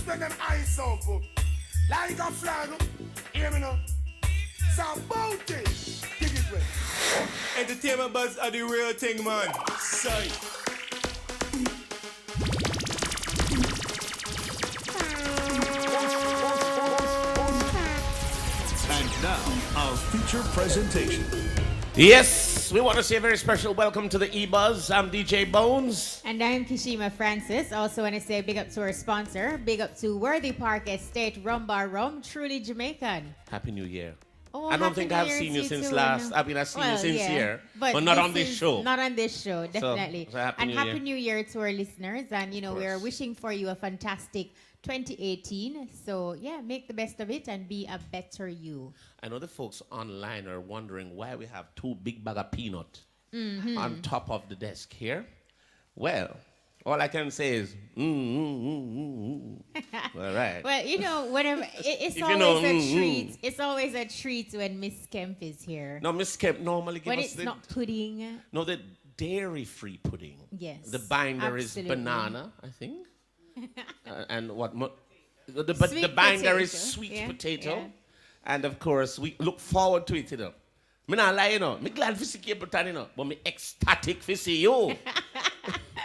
when them eyes so good. Like a flag. Hear me now. It's a bounty. Dig it well. Entertainment buzz are the real thing, man. Sorry. And now, our feature presentation. Yes, we want to say a very special welcome to the E-Buzz. I'm DJ Bones. And I'm Kishima Francis. Also want to say big up to our sponsor. Big up to Worthy Park Estate, Rum Bar Rum, truly Jamaican. Happy New Year. Oh, I don't think I've Happy New seen Year you to since too, last. no. I mean, I've seen you since here, but not on this show. Not on this show, definitely. So Happy and New Happy Year. New Year to our listeners. And, you know, we're wishing for you a fantastic 2018. So, yeah, make the best of it and be a better you. I know the folks online are wondering why we have two big bag of peanut on top of the desk here. Well, all I can say is, All right. Well, you know, whenever it's If always you know, a treat. It's always a treat when Miss Kemp is here. No, Miss Kemp normally gives When us it's the... not pudding. No, the dairy-free pudding. Yes. The binder absolutely. is banana, I think. And what... The Sweet binder is potato. sweet Yeah, potato. yeah. And of course, we look forward to it, you know. Me not lie, you know. Me glad for see Capleton, you know. But me ecstatic for see you.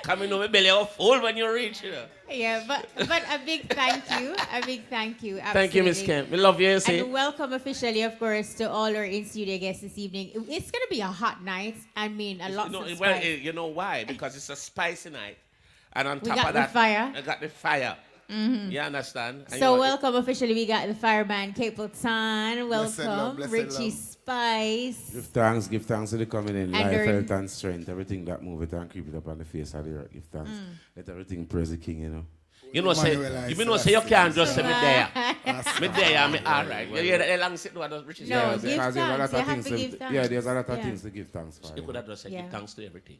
Come in, my belly all full when you reach, you know. Yeah, but a big thank you. A big thank you. Absolutely. Thank you, Miss Kemp. We love you, you see. And welcome officially, of course, to all our in-studio guests this evening. It's going to be a hot night. I mean, a lot of spice. Well, you know why? Because it's a spicy night. And on We top got of the that, fire. I got the fire. You understand? And So you know, welcome officially. We got the fireman, Capleton. Welcome. blessed Richie love. Spice. Give thanks to the coming in. And Life, during- health, and strength. Everything that move it and creep it up on the face of the earth. Give thanks. Let everything praise the King, you know. You know, say, you can't just say me there. Me there, me all right. You hear that long sit down, Richie? No, said, give Because there's a lot thanks. You of have things to give thanks. Yeah, there's a lot of Yeah. things to give thanks for. You could have just said Yeah. give thanks to everything.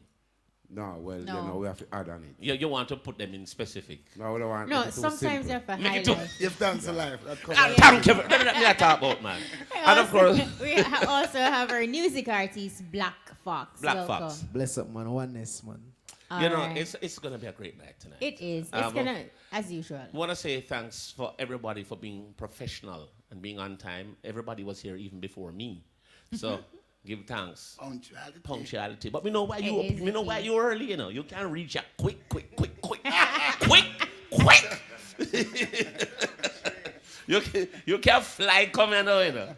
No, well, No. you know, we have to add on it. You want to put them in specific. No, we don't want No, it too sometimes you simple. have to Make it too- highlight. Give thanks to life. That covers it. Thank you. That's what I talk about, man. And of course, We also have our music artist, Blackfox. Black Welcome. Fox. Bless up, man. Oneness, man. You know, Alright. it's going to be a great night tonight. It is. It's Um, gonna, as usual. I want to say thanks for everybody for being professional and being on time. Everybody was here even before me. So give thanks. Punctuality. Punctuality. But we know why It you is we know the why key. you early, you know. You can reach out quick. quick. you can fly coming out, you know.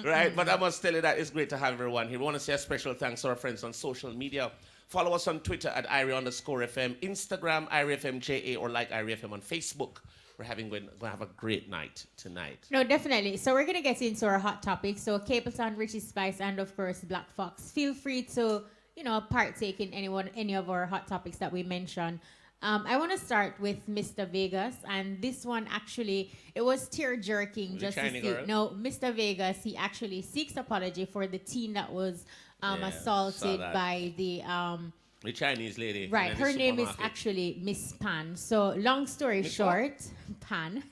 Right? But I must tell you that it's great to have everyone here. We want to say a special thanks to our friends on social media. Follow us on Twitter at IRI_FM, Instagram, IRIFMJA, or like IRIFM on Facebook. We're going to have a great night tonight. No, definitely. So we're gonna get into our hot topics. So Capleton, Richie Spice, and of course Black Fox. Feel free to, you know, partake in any of our hot topics that we mentioned. I want to start with Mr. Vegas, and this one actually, it was tear-jerking The just to Chinese see. girl? No, Mr. Vegas, he actually seeks apology for the teen that was Yeah, assaulted saw that. by the The Chinese lady. right. in the Her name is supermarket. actually Miss Pan. So long story Miss short, Pan.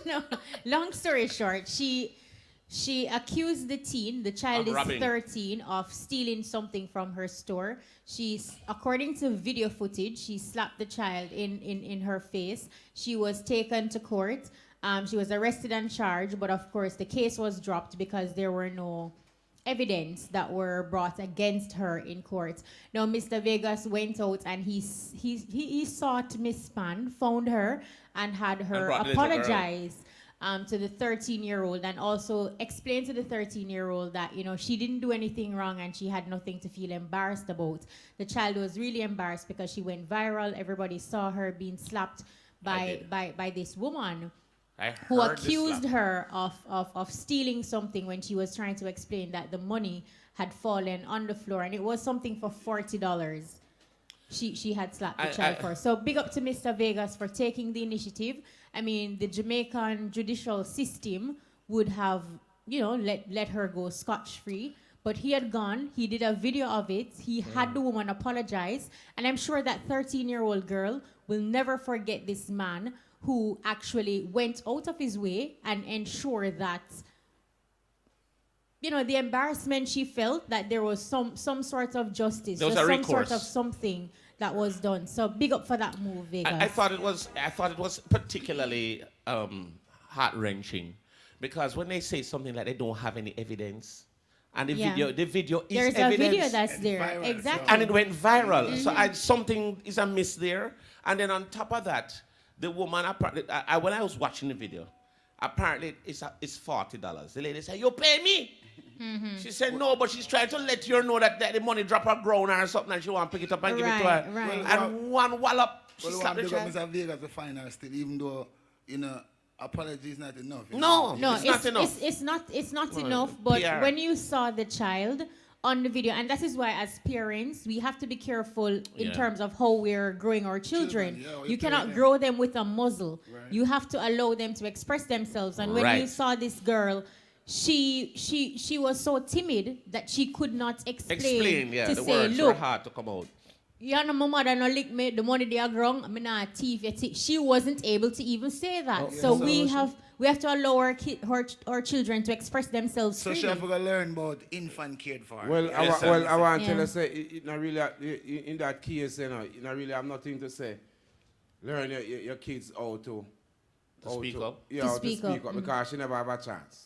No, long story short, she accused the teen, the child Of is robbing. 13, of stealing something from her store. She's, according to video footage, she slapped the child in her face. She was taken to court. She was arrested and charged, but of course the case was dropped because there were no evidence that were brought against her in court. Now, Mr. Vegas went out and he sought Miss Pan, found her, and had her brought the little girl. apologize to the 13-year-old and also explain to the 13-year-old that, you know, she didn't do anything wrong and she had nothing to feel embarrassed about. The child was really embarrassed because she went viral. Everybody saw her being slapped by this woman I who heard the accused slap. her of stealing something when she was trying to explain that the money had fallen on the floor and it was something for $40. She had slapped the child for. So big up to Mr. Vegas for taking the initiative. I mean, the Jamaican judicial system would have, you know, let her go scotch-free. But he had gone. He did a video of it. He had the woman apologize. And I'm sure that 13-year-old girl will never forget this man who actually went out of his way and ensured that, you know, the embarrassment she felt that there was some sort of justice, There was just a some sort recourse. of something that was done. So big up for that move, Vegas. I thought it was particularly heart-wrenching because when they say something like they don't have any evidence, and the video is There's evidence. a video that's there. viral, Exactly. And it went viral. So something is amiss there. And then on top of that, the woman apparently, when I was watching the video, apparently it's $40. The lady said, "You pay me." She said no, but she's trying to let you know that the money drop her ground or something, and she want to pick it up and give it to her. Right. And one wallop, she Well, slapped the big up child. Mr. Vegas to find her still, even though, apology is not enough. No, No, it's not enough. It's not enough. But PR. when you saw the child on the video, and that is why as parents we have to be careful in terms of how we're growing our children. Children, You cannot grow them with a muzzle. Right. You have to allow them to express themselves. And when you saw this girl, she was so timid that she could not explain the to say, words were look, hard to come out. you know, my mother no lick me, the money they are grown, I'm not thief. She wasn't able to even say that. So we have to allow our children to express themselves So freely. she have to learn about infant cared for. Well, Yes, I want to Yeah. tell you, say, it not really, in that case, you not really have nothing to say. Learn your kids how to speak up. Yeah, To how speak to speak up, up because she never have a chance.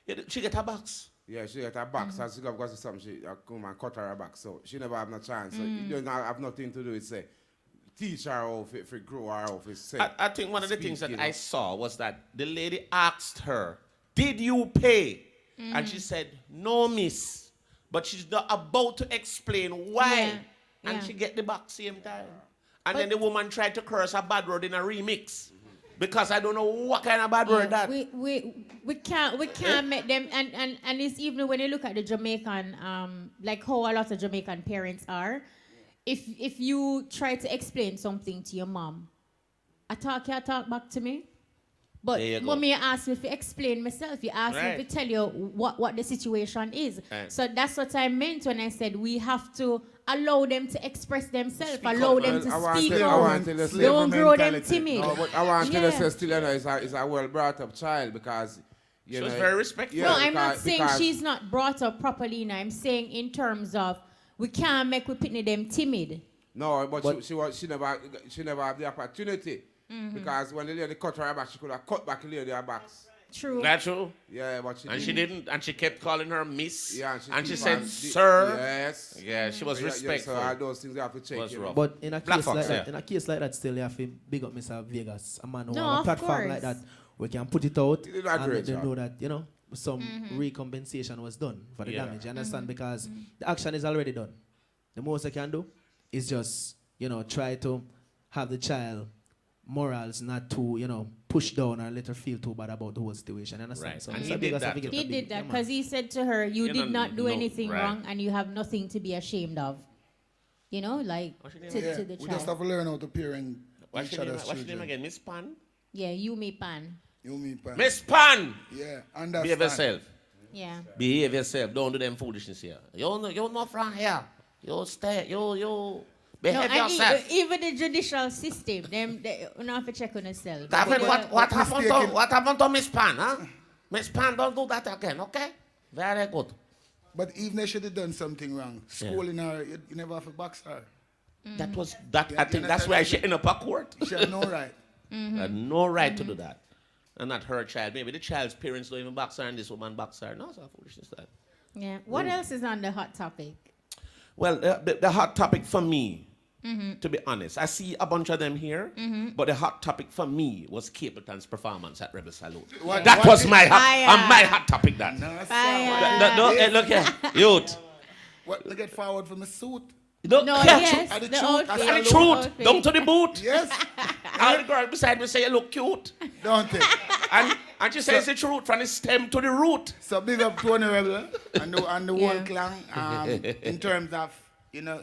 Yeah, she get her box. Yeah, she get her back, so she got to something, she come and cut her back, so she never have no chance. So you don't have nothing to do with say, teach her how to grow her how to say. I think one of the speak, things that you know. I saw was that the lady asked her, "Did you pay?" And she said, "No, miss." But she's not about to explain why. Yeah, And yeah. she get the back same time. And then the woman tried to curse a bad word in a remix. Because I don't know what kind of bad word that. We can't make them and it's even when you look at the Jamaican like how a lot of Jamaican parents are, if you try to explain something to your mom, you talk back to me. But There you go. mommy asked me to explain myself. You asked me Right. to tell you what the situation is. Right. So that's what I meant when I said we have to allow them to express themselves, Speak allow up. them Well, to I want speak to- I out. want to tell you- Don't grow them mentality. timid. No, but I want to tell you, Yeah. say, still, you know, is a well brought up child because you She know, was very respectful. yeah, No, I'm not because- saying because- she's not brought up properly. Now I'm saying in terms of we can't make we pitney them timid. No, but she never had the opportunity because when the lady cut her back, she could have cut back the lady her backs. True. That's true. Yeah, but She didn't. And she kept calling her miss. Yeah, and she keep said, on- "Sir." Yes. Yeah, she was Yeah, respectful. so all those things you have to check. Was you know. rough. But in a case Blackfox, like that, yeah. in a case like that, still you have to big up Mr. Vegas, a man who No, have a of platform course. like that. We can put it out He did a and great let them job. know that some recompensation was done for the Yeah. damage. You understand? Because the action is already done. The most I can do is just try to have the child morals not to push down or let her feel too bad about the whole situation. You understand? Right. So And Mr. he did Vegas that have to too. get He a big- did that yeah, man. because he said to her, "You You did don't not do know, anything right. wrong, and you have nothing to be ashamed of." Like What's your name to again? the We just have child. to learn how to parent What's each your name, other's what's your name children. again? Miss Pan? Yeah, you me pan. You mean, pa? Miss Pan! Yeah, understand. Behave yourself. Yeah. Behave yourself. Don't do them foolishness here. You're not from here. You stay. You No, behave and yourself. even the judicial system, they you have to check on yourself. David, what mistaken- happened to Miss Pan, huh? Miss Pan, don't do that again, okay? Very good. But even if she had done something wrong, schooling her, you never have to box her. That was that. Yeah, I think you that's understand? why she ended up at court. She had no right. Had no right to do that, and not her child. Maybe the child's parents don't even box her, and this woman box her. No, it's not foolishness. That. Yeah. What else is on the hot topic? Well, the hot topic for me, to be honest, I see a bunch of them here, but the hot topic for me was Capleton's performance at Rebel Salute. What- That what was did- my Fire. my hot topic. That. No, sir. Fire. No, hey, look here, youth. What, look at forward from the suit. No, No, yeah, yes, and the the truth, outfit. and And the the truth, outfit. down to the boot. Yes, All the girl beside me say you look cute. don't it? And she says the truth from the stem to the root. So big up Tony Rebel and the Yeah. whole clan in terms of,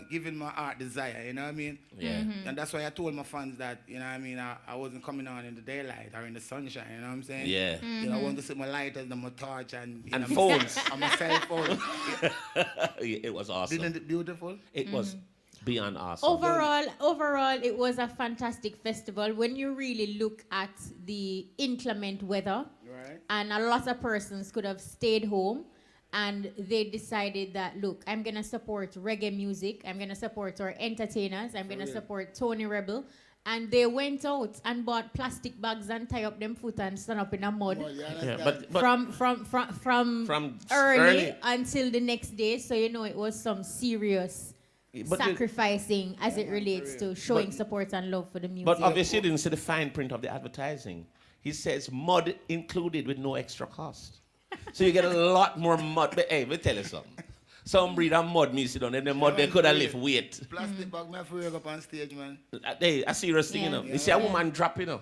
giving my heart desire, you know what I mean? Yeah. And that's why I told my fans that, you know what I mean, I wasn't coming on in the daylight or in the sunshine, you know what I'm saying? Yeah. I want to see my lighters and my torch and, And my- phones. and my cell phone. It was awesome. Didn't it beautiful? It was beyond awesome. Overall, it was a fantastic festival. When you really look at the inclement weather, Right. and a lot of persons could have stayed home, And they decided that, look, I'm going to support reggae music. I'm going to support our entertainers. I'm going to support Tony Rebel. And they went out and bought plastic bags and tie up them foot and stand up in the mud. But From early until the next day. So, you know, it was some serious sacrificing as it relates to showing support and love for the music. But obviously you didn't see the fine print of the advertising. He says mud included with no extra cost. So you get a lot more mud. But hey, let me tell you something. Some breed of mud me sit on in the mud, they could have lift weight. Plastic bag, me free up on stage, man. Hey, a serious thing, you know. You see a woman drop, you know.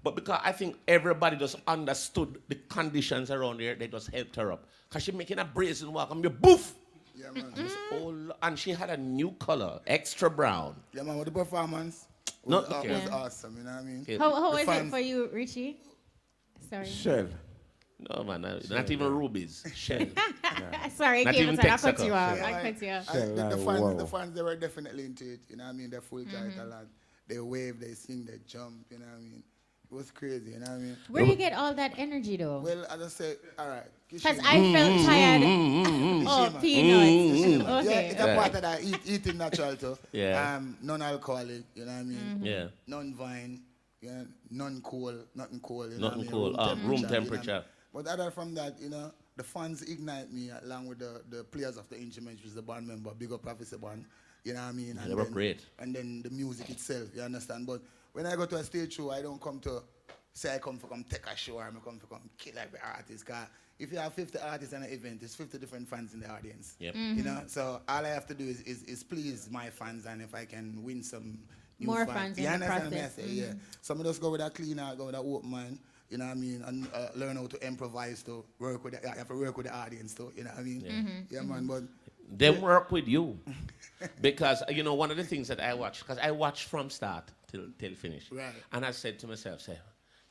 But because I think everybody just understood the conditions around here, they just helped her up. Because she making a brazen walk and be boof. Yeah, man. And she had a new color, extra brown. Yeah, man, with the performance was awesome, you know what I mean? Okay. How is it for you, Richie? Sorry. Shell. No, man, not even rubies. Shell. Sorry, Not Capleton, even I cut you off. Yeah, I cut you off. The fans, they were definitely into it, you know what I mean? They full title and they wave, they sing, they jump, you know what I mean? It was crazy, you know what I mean? Where do you get all that energy, though? Well, as I said, all right. Because I felt tired. Oh, peanuts. Okay. Yeah, it's a part of that eating natural too. Yeah. Non-alcoholic, you know what I mean? Yeah. Non-vine, yeah, non-cool, nothing cool. You Nothing know what I cool. mean? Room temperature. You know? But other from that, you know, the fans ignite me along with the players of the instruments, which is the band member, big up Professor Band, you know what I mean? They were great. And then the music itself, you understand? But when I go to a stage show, I don't come to say I come take a show or I come kill every artist. Cause if you have 50 artists in an event, there's 50 different fans in the audience. Yep. You know, so all I have to do is please my fans, and if I can win some new more fans in the process. Yeah. Some of us go with a clean heart, go with an open mind. You know what I mean? And learn how to improvise to work with you have to work with the audience too. You know what I mean? Yeah, man. But they work with you. Because, you know, one of the things that I watch, because I watch from start till finish. Right. And I said to myself,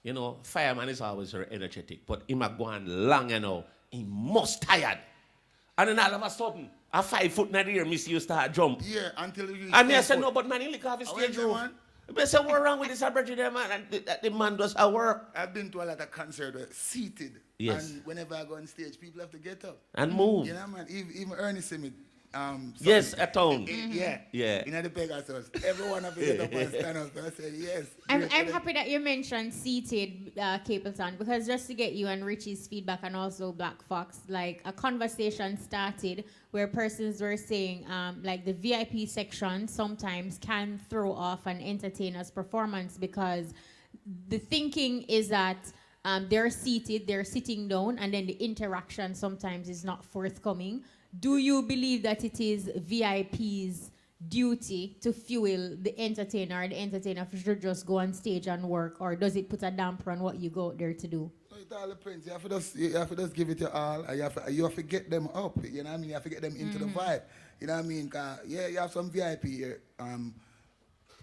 you know, Fireman is always very energetic, but he might go on long, you know, he must tired. And then all of a sudden, a 5 foot in the air, me see you start jump. yeah, until you And me I said, no, but man, he look off his I stage went there, roof. man. I said, what wrong with this average there, man? And the man does her work. I've been to a lot of concerts where seated. Yes. And whenever I go on stage, people have to get up. And move. You know, man. Even Ernie see me. Yes, at town. Yeah. Yeah. You know the Pegasus. Everyone have to get up and stand up. So I said, yes. I'm happy that you mentioned seated Capleton, because just to get you and Richie's feedback and also Blackfox, like a conversation started where persons were saying like the VIP section sometimes can throw off an entertainer's performance, because the thinking is that they're seated, they're sitting down, and then the interaction sometimes is not forthcoming. Do you believe that it is VIP's duty to fuel the entertainer, and the entertainer should just go on stage and work, or does it put a damper on what you go out there to do? No, it all depends. You have to just give it your all. And you have to get them up. You know what I mean? You have to get them into the vibe. You know what I mean? 'Cause, yeah, you have some VIP here.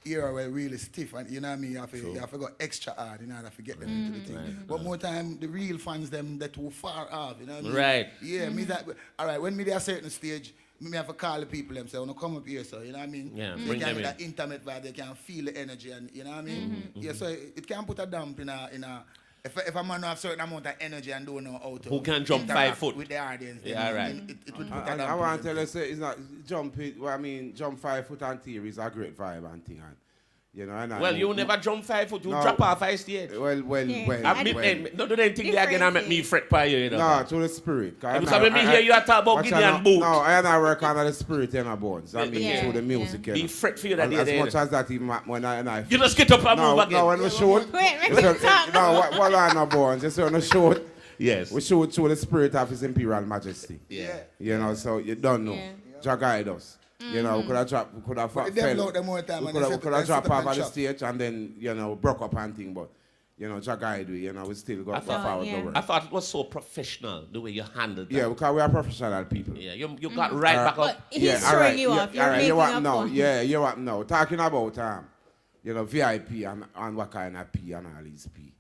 Here were really stiff, and you know what I mean. You have to go extra hard in order to get them into the thing. Right. But more time, the real fans them they're too far off. You know what I mean? Right. Yeah, me that. All right, when me there a certain stage, me have to call the people them say, "Wanna come up here?" So you know what I mean? Yeah, They bring can them get in. that intimate vibe. They can feel the energy, and you know what I mean. Yeah, so it can put a damp in a. If a man have certain amount of energy and don't know how to Who can jump interact 5 foot? with the audience, then Yeah, right. It would put a damp. I want to tell you, say, it's not jumping. Well, I mean, jump 5 foot on theory is a great vibe and thing. And, you know, and Well, you never jump 5 foot, you No. drop off a stage. Well. No, do they think they are going to make me fret by you, you know? No, to the spirit. Because when me hear you talk about watch Gideon out, Boot. No, I am not working on the spirit in our bones. I mean, Yeah. through the music. Yeah. You know. Be fret for you that As day. much as that, even when I You just get up and no, move again. No, when we shoot. Wait, you let me see- talk. No, what are no bones? Just when we shoot, Yes. we shoot through the spirit of His Imperial Majesty. Yeah. You know, so you don't know. Yeah. Jah guide us. You know, we could have dropped, we could have But they develop them more time we and could they have set up dropped off and at the shop. stage and then, you know, broke up and thing, but, you know, Jah guide we, you know, we still got thought- forward yeah. the work. I thought it was so professional, the way you handled that. Yeah, because we are professional people. Yeah, you got right back But up. he's Yeah, showing alright, you yeah, off. You're alright, making you want up now. fun. Yeah, you want now. Talking about you know, VIP and what kind of P and all these P.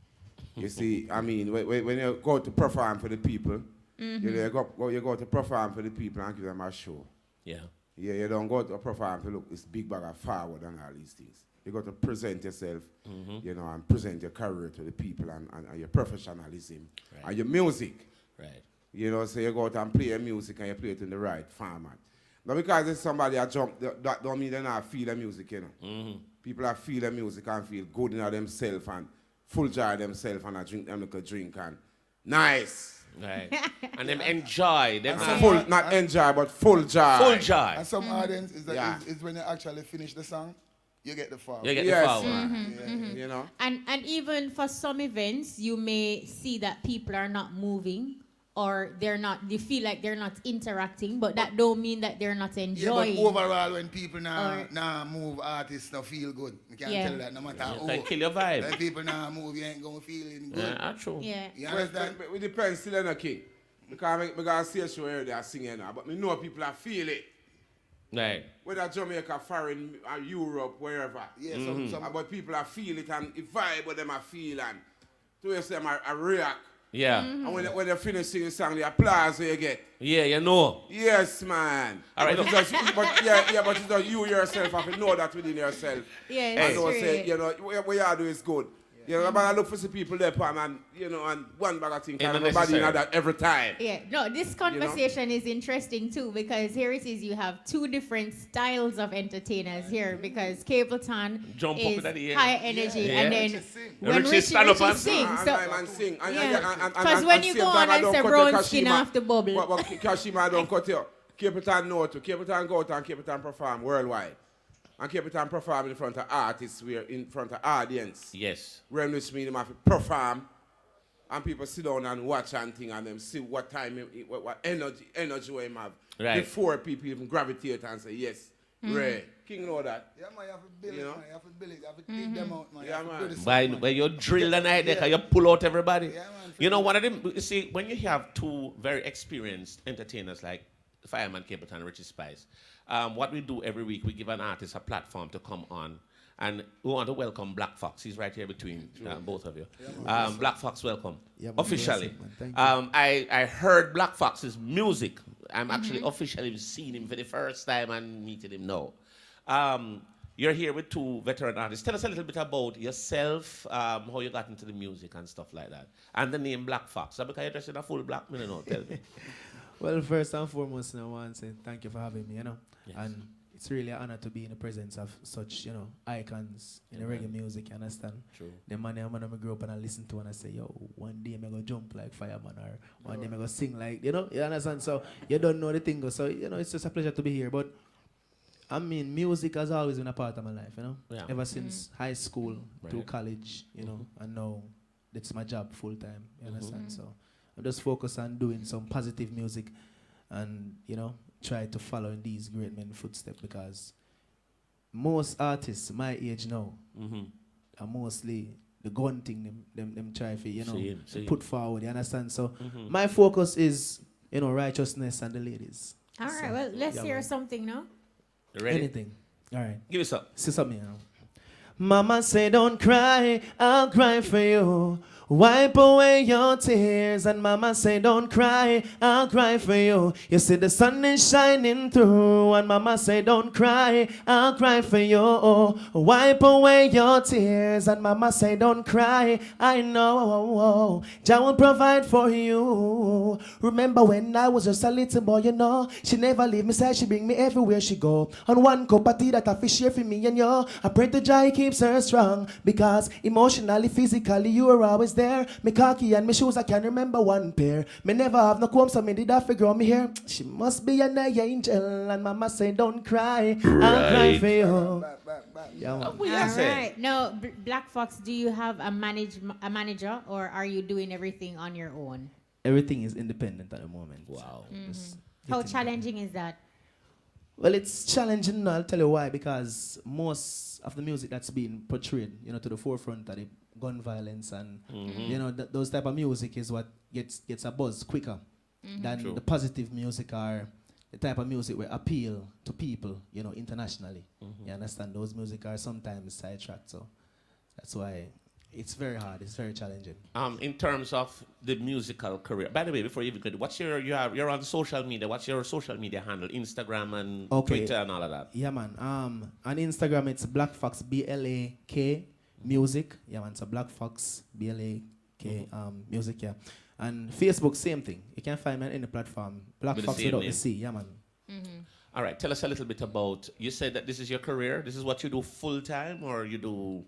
You see, I mean, when you go to perform for the people, you go to perform for the people and give them a show. Yeah. Yeah, you don't go to perform to look this big bag of forward and all these things. You got to present yourself, you know, and present your career to the people and your professionalism Right. and your music. Right. You know, so you go out and play your music and you play it in the right format. Now, because there's somebody that jump, that don't mean they not feel the music, you know. Mm-hmm. People that feel the music and feel good in themselves and full joy themselves and drink them like a drink and nice. Right. And them enjoy. Them Full, not enjoy, but full joy. Full joy. And some audience is when you actually finish the song, you get the forward. You get the Yes, forward. man. You know. And even for some events, you may see that people are not moving or they feel like they're not interacting, but that don't mean that they're not enjoying. Yeah, but overall, when people now move, artists now feel good. You can't tell that no matter who. They kill your vibe. When people now move, you ain't going to feel good. Yeah, true. Yeah. You understand? But it depends still on the king. Because I see a show here, they are singing now, but me know people that feel it. Right. Whether Jamaica, foreign, or Europe, wherever. Yeah, But people that feel it and it vibe what them are feel and to them I react. Yeah. And when they finish singing the song, the applause you get. Yeah, you know. Yes, man. All right. But it's just you yourself have to know that within yourself. Yeah, And it's know, true. say, you know, what you do is good. You know, but I look for some people there, and you know, and one bag of things, and everybody know that every time. Yeah, no, this conversation is interesting too because here it is, you have two different styles of entertainers here because Capleton Jump up is in the air. high energy Yeah. and then when Richie Richie stand up and sings. And sing. Because when you go on and say brown skin off the bubble. But Kashima don't cut you. Capleton know to. Capleton go out and Capleton perform worldwide. And Capleton perform in front of artists, we're in front of audience. Yes. When which mean them have to perform and people sit down and watch and thing and them see what time, what energy we have right. before people even gravitate and say, yes, Ray. King know that. Yeah, man, you have to build it, man. You have to build it. You have to dig them out, man. Yeah, man. By you drill the night there, you pull out everybody. Yeah, man. You know, one of them, you see, when you have two very experienced entertainers like Fireman Capleton and Richie Spice, what we do every week, we give an artist a platform to come on. And we want to welcome Blackfox. He's right here between both of you. Blackfox, welcome. Yeah, man. Officially. Yes, man. Thank you. I heard Blackfox's music. I'm actually officially seeing him for the first time and meeting him now. You're here with two veteran artists. Tell us a little bit about yourself, how you got into the music and stuff like that. And the name Blackfox. So because you're dressed in a full black, me know, tell me. Well, first and foremost, I want to say thank you for having me, you know. Yes. And it's really an honor to be in the presence of such, you know, icons in the reggae music, you understand? True. The man I grew up and I listen to and I say, yo, one day I'm going to jump like Fireman or one day I'm going to sing like, you know, you understand? So you don't know the thing. So, you know, it's just a pleasure to be here. But, I mean, music has always been a part of my life, you know? Yeah. Ever since high school to Right. college, you know, and now it's my job full time, you understand? So I'm just focused on doing some positive music and, you know, try to follow in these great men's footsteps because most artists my age now are mostly the gun thing them try to, you know, See. put forward, you understand? So my focus is, you know, righteousness and the ladies. All right, well, let's hear something now. You ready? Anything. All right. Give us up. See something, you know. Mama say don't cry, I'll cry for you. Wipe away your tears. And mama say don't cry, I'll cry for you. You see the sun is shining through. And mama say don't cry, I'll cry for you. Wipe away your tears. And mama say don't cry, I know Jah will provide for you. Remember when I was just a little boy, you know, she never leave me side, she bring me everywhere she go. On one cup of tea that I fish share for me and you. I pray to Jah he keeps her strong because emotionally, physically, you are always there. Me khaki and me shoes, I can remember one pair. Me never have no comb, so me did have to grow me hair. She must be an angel, and mama say don't cry, I'll cry for you. Yeah, man. All right. Now, Blackfox, do you have a manager, or are you doing everything on your own? Everything is independent at the moment. Wow. How challenging is that? Well, it's challenging, I'll tell you why, because most of the music that's being portrayed, you know, to the forefront of the gun violence and, you know, those type of music is what gets a buzz quicker than the positive music or the type of music will appeal to people, you know, internationally. You understand? Those music are sometimes sidetracked, so that's why it's very hard. It's very challenging. In terms of the musical career, by the way, before you even go, what's you're on social media? What's your social media handle? Instagram and Twitter and all of that. Yeah, man. On Instagram it's Blackfox BLAK music. Yeah, man. So Blackfox BLAK Okay, music, yeah. And Facebook, same thing. You can find me on any platform. Blackfox same without name. the C, yeah, man. All right, tell us a little bit about, you said that this is your career. This is what you do full time, or you do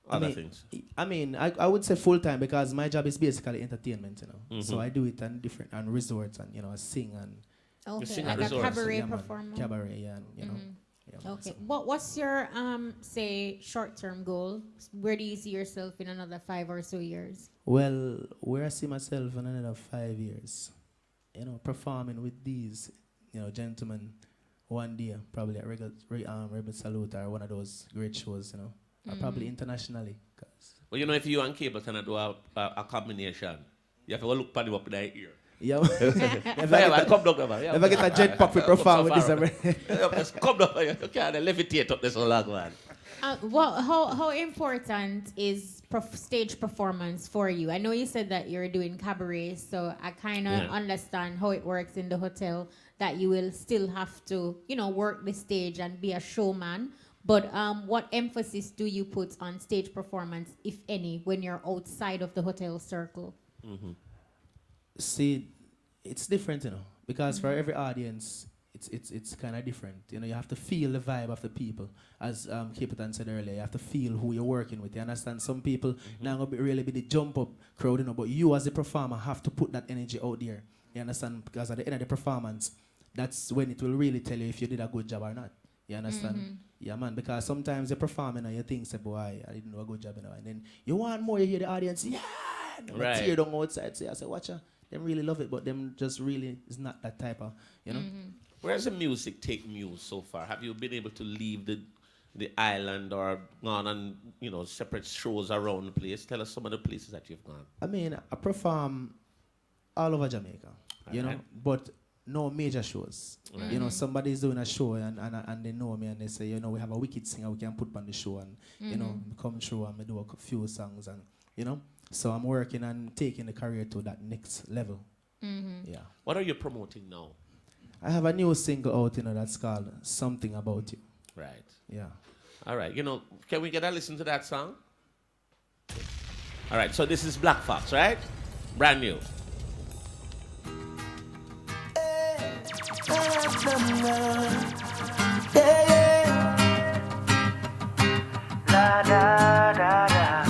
other things? I would say full time because my job is basically entertainment, you know. So I do it on different resorts and, you know, I sing and Okay, sing like at a resorts. cabaret yeah, man, performer. cabaret, yeah, and, you know. Yeah, man, Okay. so. What's your say short-term goal? Where do you see yourself in another 5 or so years? Well, where I see myself in another 5 years, you know, performing with these, you know, gentlemen one day, probably at Rebel Salute or one of those great shows, you know, or probably internationally. Well, you know, if you and Capleton do a combination, you have to go look for them up in their ear. Yeah. If I come down there, Never get a jetpack with perform with this. Come down here, you can't levitate up this whole long, man. How important is stage performance for you? I know you said that you're doing cabaret, so I kind of understand how it works in the hotel, that you will still have to, you know, work the stage and be a showman. But what emphasis do you put on stage performance, if any, when you're outside of the hotel circle? See, it's different, you know, because for every audience, it's kind of different. You know, you have to feel the vibe of the people. As Capleton said earlier, you have to feel who you're working with. You understand? Some people now gonna really be the jump up crowd, you know, but you as a performer have to put that energy out there. You understand? Because at the end of the performance, that's when it will really tell you if you did a good job or not. You understand? Yeah, man, because sometimes you're performing and you think, say, boy, I didn't do a good job, you know, and then you want more, you hear the audience, yeah, and Right. tear down outside. So I say, watch out. Them really love it, but them just really is not that type of, you know. Where does the music take Muse so far? Have you been able to leave the island or gone on, you know, separate shows around the place? Tell us some of the places that you've gone. I mean, I perform all over Jamaica, you know, but no major shows. You know, somebody's doing a show and they know me and they say, you know, we have a wicked singer we can put on the show and, you know, come through and we do a few songs and, you know. So I'm working on taking the career to that next level. Yeah. What are you promoting now? I have a new single out, you know, that's called Something About You. Right. Yeah. All right. You know, can we get a listen to that song? All right. So this is Blackfox, right? Brand new. La da da da.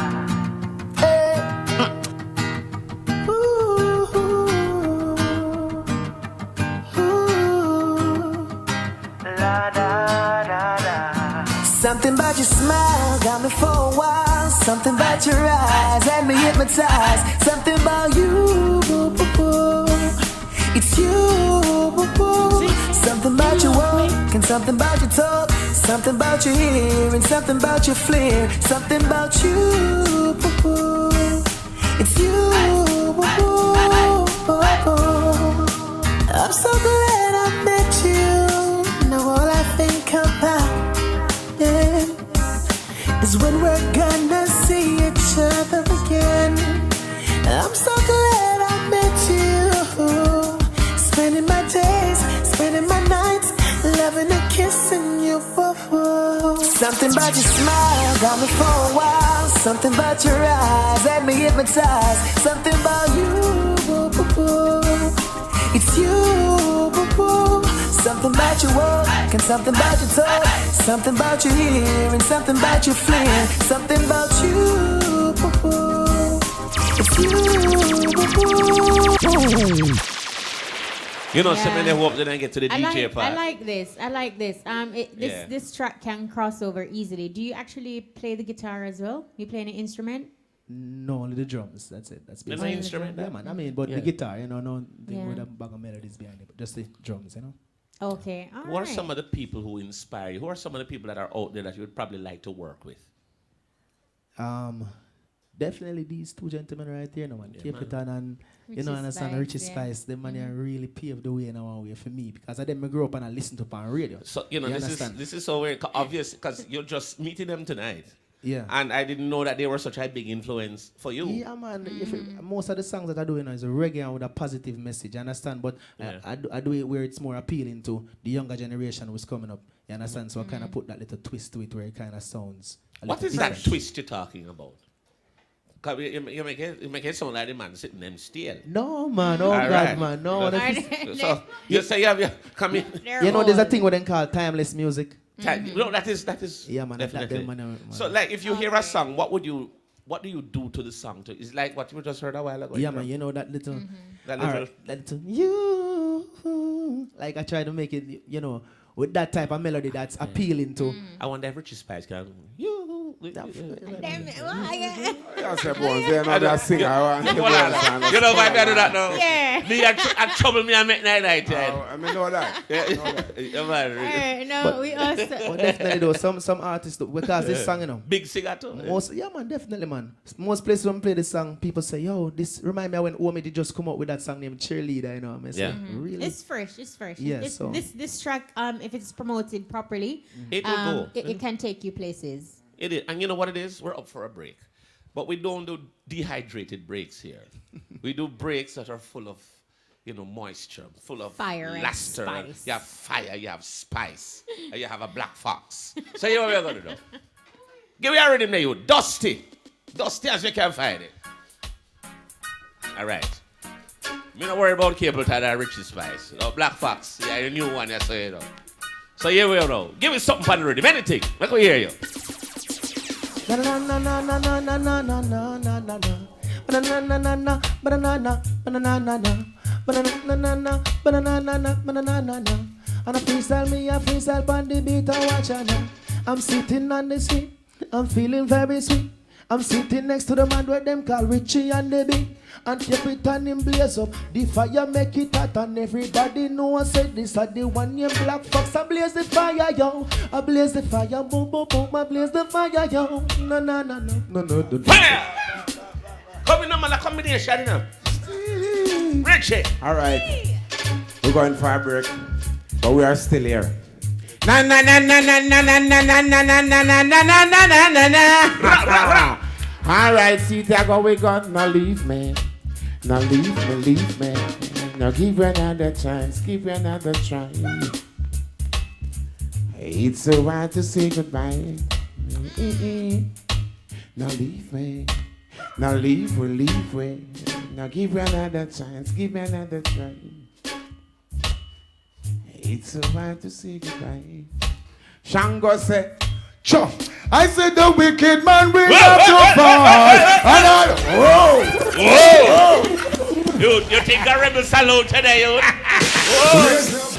La da da da. Something about your smile got me for a while. Something about your eyes had me hypnotized. Something about you, it's you. Something about your walk and something about your talk. Something about your hair and something about your flair. Something about you, it's you. I'm so glad I met you. Now all I think about, is when we're gonna see each other again. I'm so glad I met you. Spending my days, spending my nights, loving and kissing you. Something about your smile got me for a while. Something about your eyes had me hypnotized. Something about you, it's you. Something about your walk and something about your talk. Something about your hair and something about your flair. Something about you, it's you. You know, so many hope they don't get to the DJ part. I like this. This track can cross over easily. Do you actually play the guitar as well? You play any instrument? No, only the drums. That's it. That's There's basically no instrument. yeah, man. I mean, but the guitar, you know, no thing with a bag of melodies behind it, but just the drums, you know. Okay, all Who are right. some of the people who inspire you? Who are some of the people that are out there that you would probably like to work with? Definitely these two gentlemen right here, no man. Capleton and you know, understand Richie Spice. Them man really paved the way in our way for me because I them grew up and I listened to on radio. So you know, this is so very obvious because you're just meeting them tonight. Yeah. And I didn't know that they were such a big influence for you. Yeah, man. Most of the songs that I do, you know, is a reggae and with a positive message. You understand? But I do it where it's more appealing to the younger generation who's coming up. You understand? So I kind of put that little twist to it where it kind of sounds. What is that twist you're talking about? 'Cause you make it sound like the man sitting them still. No, man. Oh, God, right. man. No. So you say you have come in. You know, there's a thing what they call timeless music. No, that is. Yeah, man. Definitely. Man. So, like, if you hear a song, what do you do to the song? It's like what you just heard a while ago. Yeah, man. You know that little. That little. Right, that little. You. Like I try to make it, you know, with that type of melody that's appealing to. I wonder if Richie Spice can. You. You know that singer. You know why I do that now? Yeah. Me I trouble me I make night. I mean, know that. No, we also. But definitely though, some artists because this song, you know. Big singer too. Yeah, man, definitely, man. Most places when we play this song, people say, "Yo, this remind me of when Omi did just come up with that song named Cheerleader." You know, what I say, really. It's fresh. Yeah, this track, if it's promoted properly, it will go. It can take you places. It is, and you know what it is? We're up for a break, but we don't do dehydrated breaks here. We do breaks that are full of, moisture, full of fire luster. and spice. You have fire, you have spice, and you have a Blackfox. So you know what we're gonna do? Give me a rhythm there, you dusty as you can find it. All right. Me not worry about Capleton or Richie Spice. Blackfox, yeah, your new one, yes, so you know. So here we go. Give me something for the rhythm, anything. Let me hear you. Na na na na na na na na na na na na na na na banana banana banana banana and I freestyle on the beat I watch now. I'm sitting on the street, I'm feeling very sweet. I'm sitting next to the man where them call Richie and the beat. And Capleton him blaze up, the fire make it hot. And everybody know I said this are the one named Blackfox. I blaze the fire, yo. I blaze the fire, boom, boom, boom. I blaze the fire, yo. No. Fire! Come in, man, a combination, you know. Richie. All right. We're going for a break, but we are still here. Na na na na na na na na na na na na na na na na na. All right, see, Tago, we gonna leave me. Now leave me. Now give you another chance, give you another try. It's so hard to say goodbye. Now leave me. Now leave we. Now give you another chance, give me another try. It's so hard to say goodbye. Shango said, Cho, I said the wicked man will not to fall. Whoa! You think a rebel salute today, you? Whoa!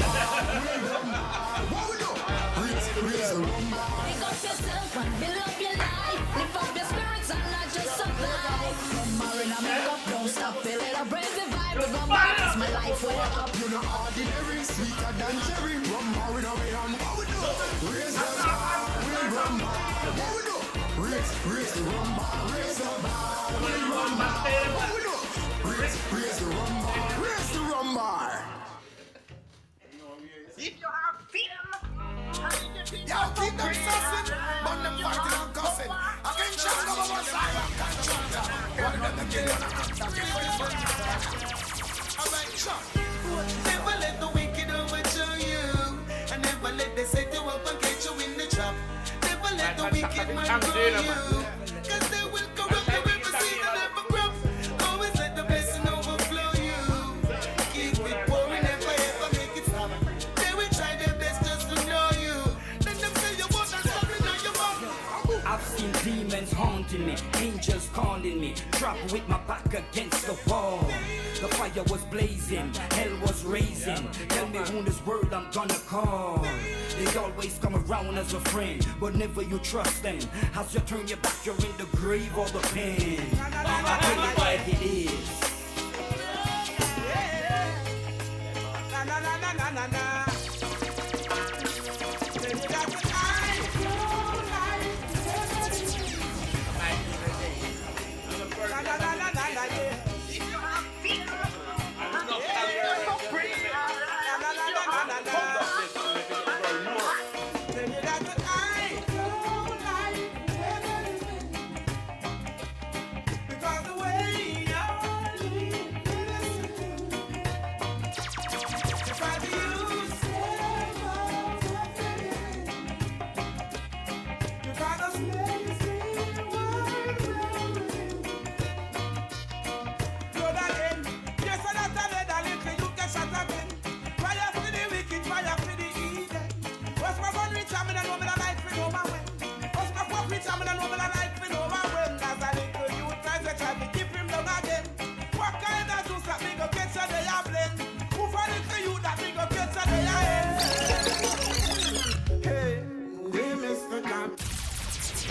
Keep them sussing, but them fighting and cussing. I can check them over side and contractor. One of them kill you. Alright, Chuck. Never let the wicked overturn you. And never let they set you up and get you in the trap. Never let the wicked man grow you. Cause they will corrupt you every seed and every crop. Always let the blessing overflow you. Keep it pouring, never ever make it stop. They will try their best just to know you. I've seen demons haunting me, angels calling me, trapped with my back against the wall. The fire was blazing, hell was raising. Tell me who this word I'm gonna call. They always come around as a friend, but never you trust them. As you turn your back, you're in the grave or the pen. I tell you what it is. Because the way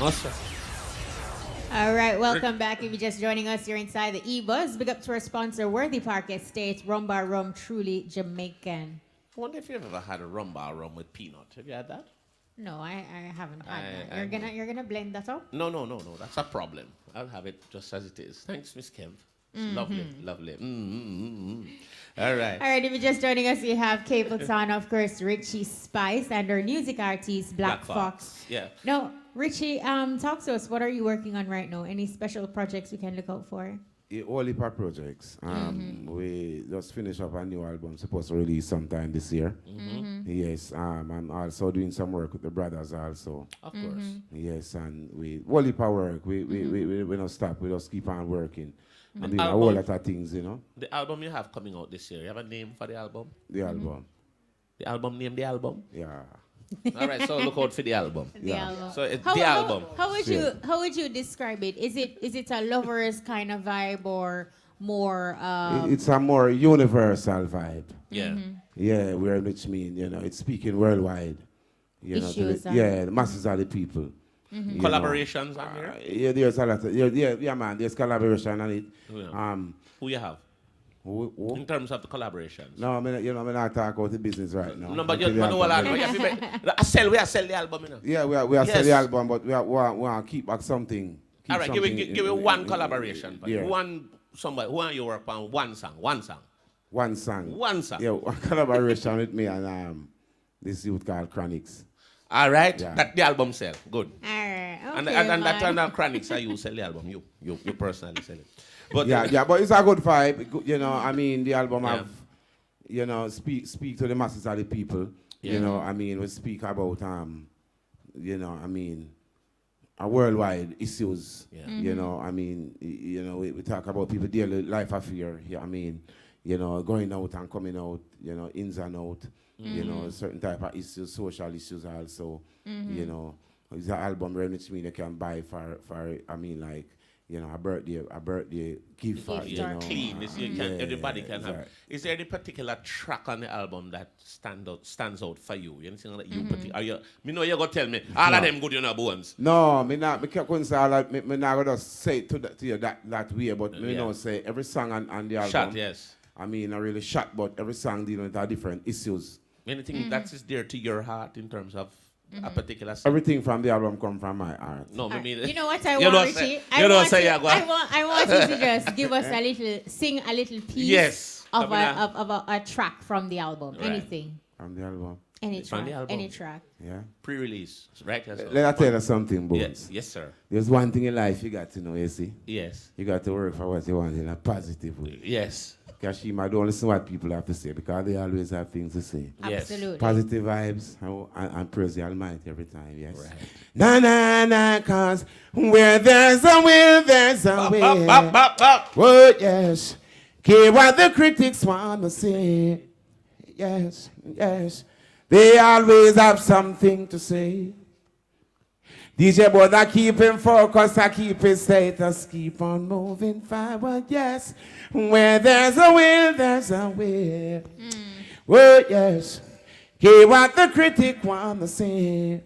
Awesome. All right, welcome back. If you're just joining us, you're inside the E-Buzz. Big up to our sponsor, Worthy Park Estate, Rum Bar Rum, truly Jamaican. I wonder if you've ever had a rum bar rum with peanut. Have you had that? No, I haven't had that. You're gonna blend that up? No. That's a problem. I'll have it just as it is. Thanks, Miss Kev. It's lovely. All right. All right, if you're just joining us, you have Capleton, of course, Richie Spice, and our music artist, Blackfox. Yeah. No, Richie, talk to us. What are you working on right now? Any special projects we can look out for? All hip hop projects. We just finished up a new album, supposed to release sometime this year. Yes, I'm also doing some work with the brothers also. Of course. Yes, and we all hip hop work. We don't stop. We just keep on working. And doing a album- whole lot of things, you know. The album you have coming out this year, you have a name for the album? The album. The album name, the album? Yeah. All right, so look out for the album. The album. So it's the album. How would you describe it? Is it a lover's kind of vibe or more? It's a more universal vibe. Yeah. Yeah, which mean, you know, it's speaking worldwide. You know, to Issues the masses of the people. you Collaborations on here? Yeah, there's a lot of, yeah, man, there's collaboration on it. Yeah. Who you have? Who? In terms of the collaborations? No, I mean, I'm not talking about the business right now. No, but you know what I sell the album, you know? Yeah, we are sell the album, but we want to keep back something. All right, give me one collaboration. Yeah. Somebody, who are you work on? One song. One song. Yeah, one collaboration with me and this youth called Chronics. All right, Yeah. that the album sell. Good. All right. Okay, And that and Chronics, you sell the album. You personally sell it. But but it's a good vibe. You know, I mean, the album have, you know, speak to the masses of the people. Yeah. You know, I mean, we speak about you know, I mean, worldwide issues. Yeah. You know, I mean, you know, we talk about people daily life affair. Yeah, I mean, you know, going out and coming out. You know, ins and out. You know, certain type of issues, social issues also. You know, it's an album which mean you can buy for I mean, like, you know, a birthday gift for, you know. Clean. Everybody can have. Right. Is there any particular track on the album that stands out for you? Anything that you are you? Me know you're gonna tell me all of them good, you know, bones. No, me couldn't say all that. Me not gonna say it to you that way, but me know say every song on the album. Shot, yes. I mean, not really shot, but every song dealing with different issues. Anything that is dear to your heart in terms of a particular song? Everything from the album come from my heart. No, I mean, you know what I you want, don't say- Richie? you don't say you go. I want you to just give us sing a little piece of a track from the album. Right. Anything. From the album. Any From track. the album. Any track. Yeah. Pre-release, right? Yes, sir. Let me tell you something, Bones. Yes, sir. There's one thing in life you got to know, you see? Yes. You got to work for what you want in a positive way. Yes. Kashima, don't listen to what people have to say because they always have things to say. Yes. Absolutely. Positive vibes and praise the Almighty every time, yes. Right. Na na na, cause where there's a will, there's a way. Oh, yes. Care what the critics want to say. Yes, yes. They always have something to say. DJ boy, I keep him focused, I keep his status, keep on moving forward, yes. Where there's a will, there's a way. Oh, yes. Hear what the critic want to say.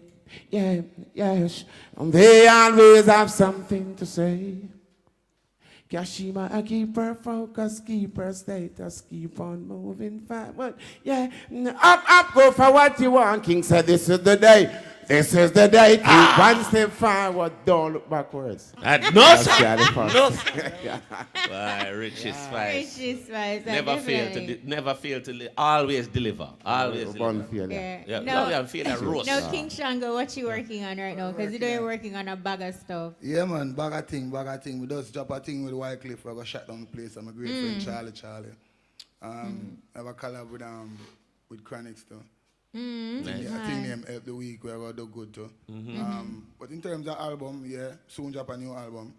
Yeah, yes. And they always have something to say. Kashima, I keep her focus, keep her status, keep on moving forward. Yeah, up, go for what you want. King said, this is the day. This is the day. Keep one step forward, don't look backwards. No, sir. No, sir. Why, Richie Spice. Richie Spice. Never fail to always deliver. Always deliver. Yeah. No, feel that roast. Now, King Shango, what you working on right now? Because you know you're working on a bag of stuff. Yeah, man, bag of thing. We just drop a thing with Wycliffe. I got shut down the place. I'm a great friend, Charlie. Have a collab with Chronics too. Nice. I think name Help the Week where I do good too. But in terms of album, yeah, soon drop a new album.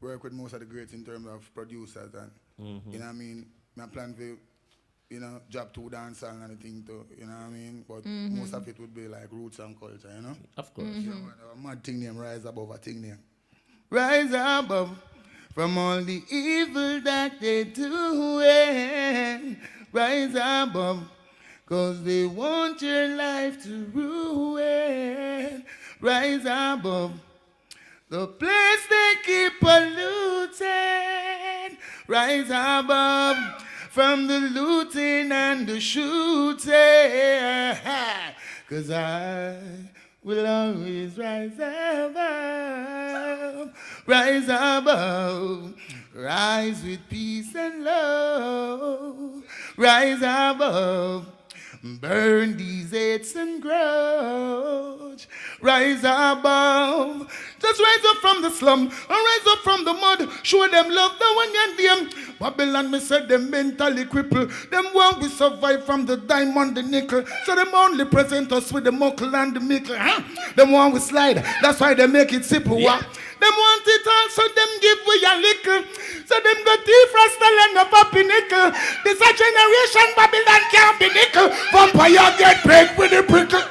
Work with most of the greats in terms of producers and you know what I mean. My plan for drop 2 dance songs and everything too. You know what I mean. But most of it would be like roots and culture, you know. Of course. You know, a mad thing name Rise Above a thing name. Rise above from all the evil that they do. Rise above. 'Cause they want your life to ruin. rise above the place they keep polluting. Rise above from the looting and the shooting. 'Cause I will always rise above. Rise above. Rise with peace and love. Rise above. Burn these hates and grudge. Rise above. Just rise up from the slum and rise up from the mud. Show them love, the one and them. Babylon, me said them mentally crippled. Them one we survive from the diamond, the nickel. So them only present us with the muckle and the mickle. Huh? Them one we slide. That's why they make it simple. Yeah. Them want it all, so them give we a little. So them go thief, rastal and a poppy nickel. This a generation Babylon can't be nickel. Vampire get paid with the prickle.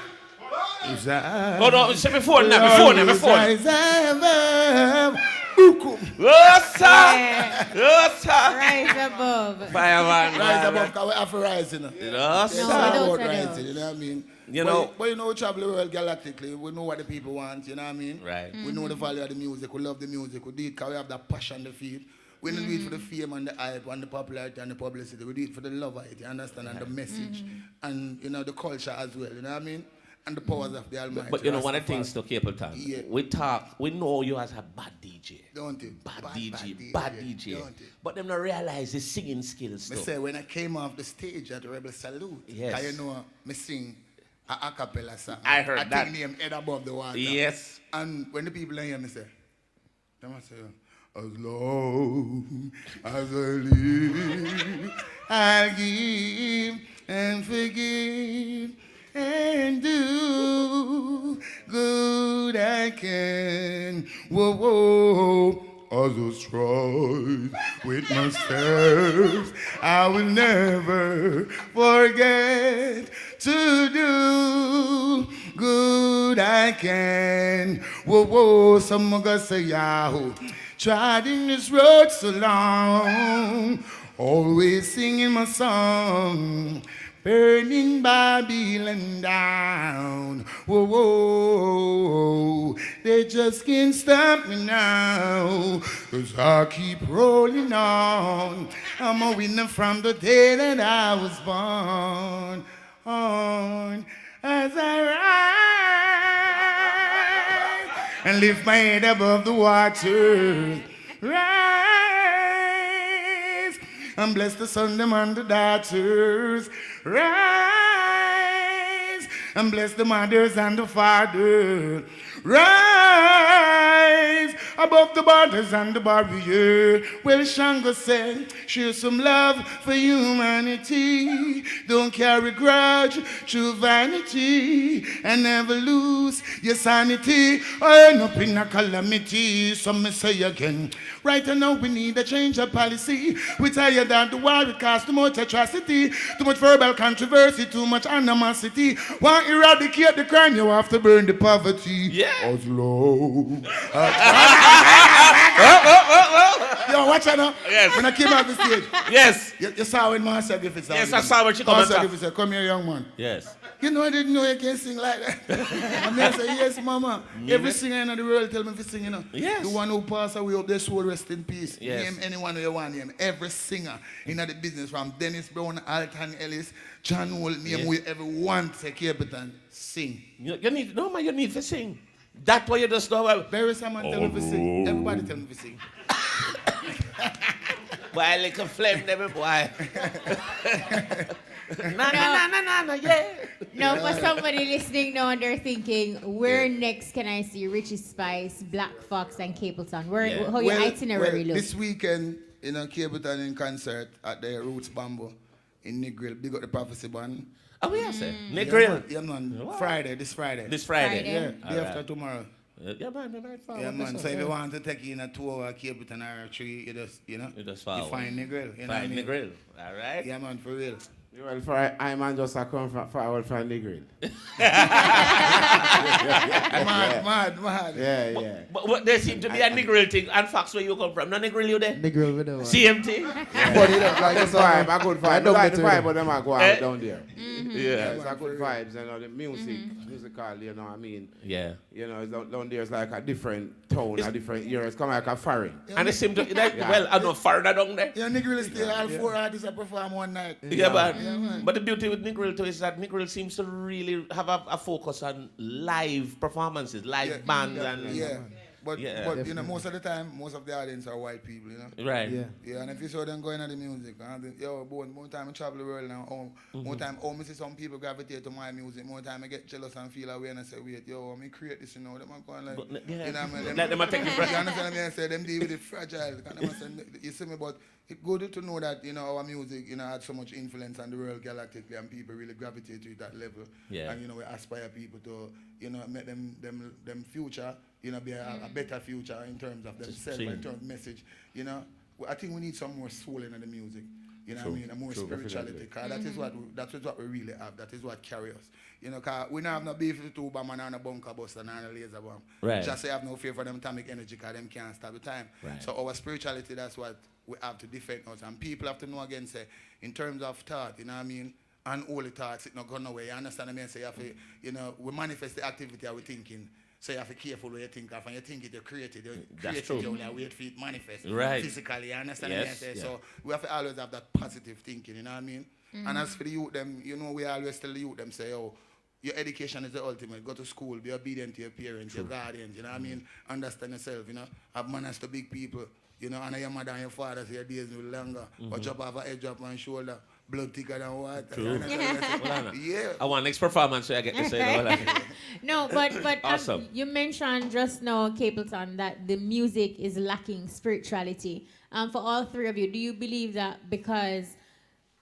Hold on, say before now. Rise Rise above. Fireman. Rise above, because we have to rise, you know. Yes, It's sir. all don't about say no. rising, you know what I mean? You know- But you know, we travel the world galactically. We know what the people want, you know what I mean? Right. We know the value of the music. We love the music. We do it because we have that passion to feel. We don't do it for the fame and the hype and the popularity and the publicity. We do it for the love of it, you understand, and the message. And, you know, the culture as well, you know what I mean? And the powers of the Almighty. But you know, one of the Rastafari. things to Capleton, Yeah. we know you as a bad DJ. Don't it? Bad DJ. Don't it? But them not realize the singing skills Me too. say when I came off the stage at the Rebel Salute, Yes. you know, me sing a cappella song. I heard that. I think name Head Above the Water. Yes. And when the people hear me say, them I say, as long as I live, I'll give and forgive and do good I can. Whoa, whoa. As I strive with my steps, I will never forget to do good I can. Whoa, whoa, some gonna say, Yahoo. Tried in this road so long, always singing my song. Burning Babylon down. Whoa, whoa, they just can't stop me now. 'Cause I keep rolling on. I'm a winner from the day that I was born. On as I rise and lift my head above the waters. Rise and bless the sun, them and the daughters. Rise and bless the mothers and the fathers. Rise above the borders and the barrier. Well, Shango said, show some love for humanity. Don't carry grudge, true vanity, and never lose your sanity. Or end up in a calamity. Some may say again, right now we need a change of policy. We tired that the war it caused too much atrocity, too much verbal controversy, too much animosity. Want to eradicate the crime, you have to burn the poverty. Yeah. As low. Yo, watch out now. Yes. When I came out the stage. Yes. You saw when Master Griffith said. Yes, I saw when she come Master and Griffith said, come here, young man. Yes. You know, I didn't know you can sing like that. And I said, yes, mama. Every singer in the world tell me to sing, you know. Yes. The one who passed away up their soul, rest in peace. Yes. Name anyone who you want name. Every singer in the business, from Dennis Brown, Alton Ellis, John Wall, name Yes. who ever want to Capleton, sing. You need, no man, you need to sing. That's why you just know well. Barry Simon tell me to sing. Everybody tell me to sing. Boy, like a flame, them boy. No, yeah. Now, for somebody listening now and they're thinking, where next can I see Richie Spice, Blackfox, and Capleton? How your itinerary look? This weekend, you know, Capleton in concert at the Roots Bamboo in Negril. Big up the Prophecy Band. Oh, yes, sir. Negril. Yeah, man. Wow. Friday, this Friday. This Friday. Friday. Yeah, day after tomorrow. Yeah, man, Yeah, man. So if you want to take in a 2-hour Capleton or 3, you just, you know, You just you follow. find Negril. You know what I Find mean? Negril. All right. Yeah, man, for real. Well, for I man just a come from the grill. Mad. Yeah. But there seem to be a Negril thing. And Fox, where you come from? No Negril you there? Negril with the one. CMT? But it don't like It's this vibe, one. a good I vibe. don't I like get the to vibe, it. but them are go out down there. Yeah. It's a good vibes, you know, the musical, you know what I mean? Yeah. You know, down there is like a different tone, a different era. It's kind of like a foreign. And it seems to, like, well, I know foreigner down there. Yeah, Negril is still all 4 artists that perform one night. Yeah, man. but the beauty with Negril too is that Negril seems to really have a focus on live performances, live bands and But you know, most of the time, most of the audience are white people, you know. right. Yeah, and if you saw them going at the music, more time I travel the world now, more time I see some people gravitate to my music, more time I get jealous and feel away and I say, wait, let me create this, you know, them are going like, you know what I mean? Let them take the You understand me? I say them deal with it fragile. You see me, but it's good to know that, you know, our music, you know, had so much influence on the world galactically and people really gravitate to that level. Yeah. And, you know, we aspire people to, you know, make them future, you know, be a better future in terms of themselves, in terms of message, you know. I think we need some more soul in the music, you know what I mean, and more spirituality, because that is what we really have, that is what carries us. You know, because we don't have no beef with the 2 bomb and a bunker bus and a laser bomb. Right. Just say have no fear for them atomic energy, because them can't stop the time. Right. So our spirituality, that's what we have to defend us. And people have to know again, say, in terms of thought, you know what I mean, unholy thoughts, it not going nowhere. You understand what I mean? So you have to, you know, we manifest the activity that we're thinking. So you have to be careful what you think of, and you think it, you create it. That's true. You only wait for it manifest physically. You understand what I say? Yeah. So we have to always have that positive thinking, you know what I mean? And as for the youth, them, you know, we always tell the youth, them say, oh, your education is the ultimate. Go to school, be obedient to your parents, your guardians, you know what I mean? Understand yourself, you know? Have manners to big people, you know, honor your mother and your father so your days will longer. Watch up, have a edge up on shoulder. Blood thicker than water. True. Yeah. I want next performance so I get to say that. No, but Awesome. You mentioned just now, Capleton, that the music is lacking spirituality. For all 3 of you, do you believe that because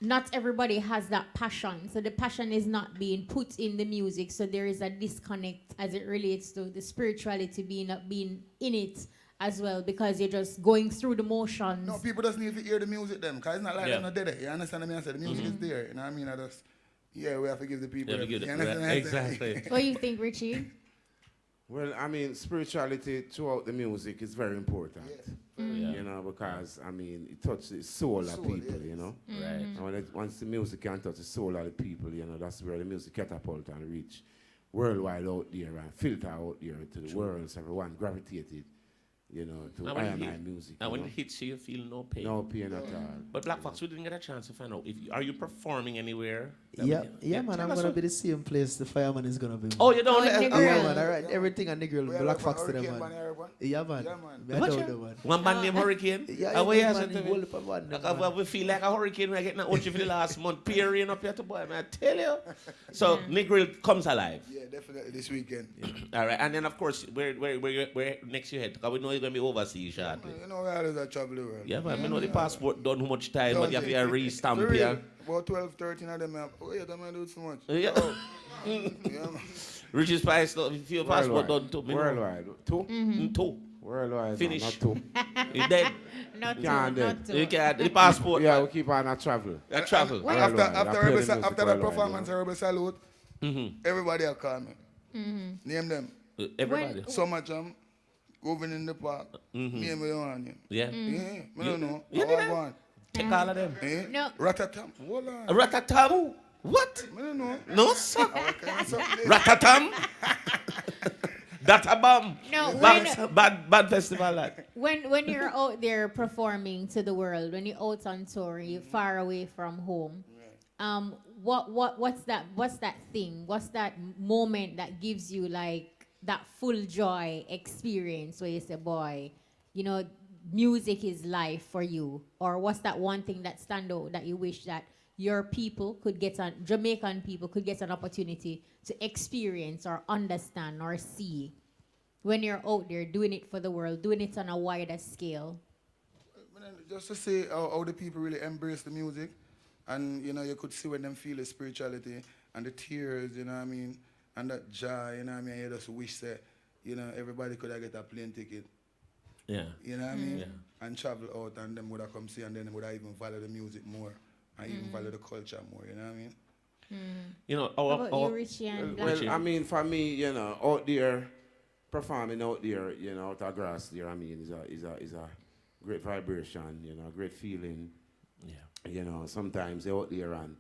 not everybody has that passion, so the passion is not being put in the music, so there is a disconnect as it relates to the spirituality being in it as well, because you're just going through the motions? No, people just need to hear the music them, because it's not like they're not dead. You understand what I mean? I said the music is there, you know what I mean? We have to give the people Exactly. What do you think, Richie? Well, I mean, spirituality throughout the music is very important. You know, because, I mean, it touches the soul of people, you know. Right. And once the music can touch the soul of the people, you know, that's where the music catapult and reach worldwide out there and filter out there to the world, so everyone gravitated, you know, to my music. And when it hits you, you feel no pain. No pain at all. But Blackfox, we didn't get a chance to find out. Are you performing anywhere? Yeah, man, I'm going to be the same place the fireman is going to be. Oh, you don't know? Yeah, man, all right. Everything on the grill. Blackfox to them, man. Yeah, man. One band named Hurricane? Yeah, We feel like a hurricane. We're getting an OG for the last month. Peering up here to boy, man. I tell you. So, Negril comes alive. Yeah, definitely this weekend. All right. And then, of course, where next you head? Because we know you're going to be overseas shortly. You know, we always travel the world. Yeah, man. We know the passport done how much time, but you have to re-stamp here. About 12, 13 of them have. Oh, yeah, don't do it so much. Yeah. Yeah, man. Richie Spice, if your passport done too. Worldwide. 2? 2. Worldwide. Finish. Not 2. You dead. Not You can't. The passport. Yeah, we keep on a travel. I travel. After the performance, Rebel Salute, everybody will call me. Name them. Everybody. Summer Jam, Govern in the Park. Name me on. Yeah. I don't know. I want. Take all of them. No. Ratatam. Hold on. Ratatam? What? I don't know. No, sir. Ratatam? That's a bomb. No, bad festival. Like. When you're out there performing to the world, when you're out on tour, you're far away from home. What's that thing? What's that moment that gives you like that full joy experience where you say, boy, you know, music is life for you? Or what's that one thing that stand out that you wish that your people could get Jamaican people could get an opportunity to experience or understand or see when you're out there doing it for the world, doing it on a wider scale? Just to say how the people really embrace the music, and you know, you could see when them feel the spirituality and the tears, you know what I mean, and that joy, you know what I mean. You just wish that, you know, everybody could have get a plane ticket. Yeah. You know what I mean? Yeah. And travel out, and them would have come see, and then them would have even follow the music more and even value the culture more, you know what I mean? You know, How about you, Richie and Well, Blackfox? I mean, for me, you know, out there, performing out there, you know, out of grass there, I mean, is a great vibration, you know, a great feeling. Yeah. You know, sometimes they're out there and,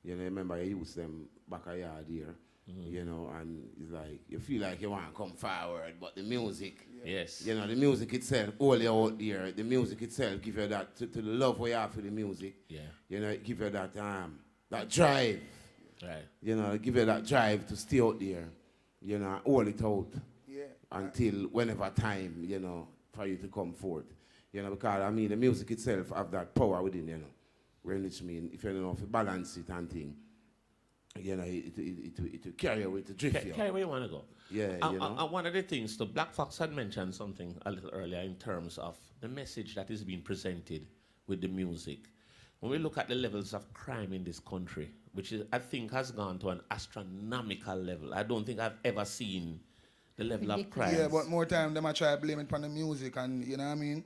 you know, remember you use them back a yard here, you know, and it's like, you feel like you want to come forward, but the music, Yes. you know, the music itself, all you out there, the music itself give you that, to the love we have for the music, Yeah. you know, it give you that drive. Right. You know, give you that drive to stay out there, you know, and hold it out until whenever time, you know, for you to come forth. You know, because, I mean, the music itself have that power within, you know, which mean, if you don't know, if you balance it and thing, you know, it will carry you, it will drift you. Carry where you want to go. Yeah, you know. One of the things, the Blackfox had mentioned something a little earlier in terms of the message that is being presented with the music. When we look at the levels of crime in this country, which is, I think has gone to an astronomical level. I don't think I've ever seen the level of crime. Yeah, but more time, them I try to blame it on the music, and you know what I mean?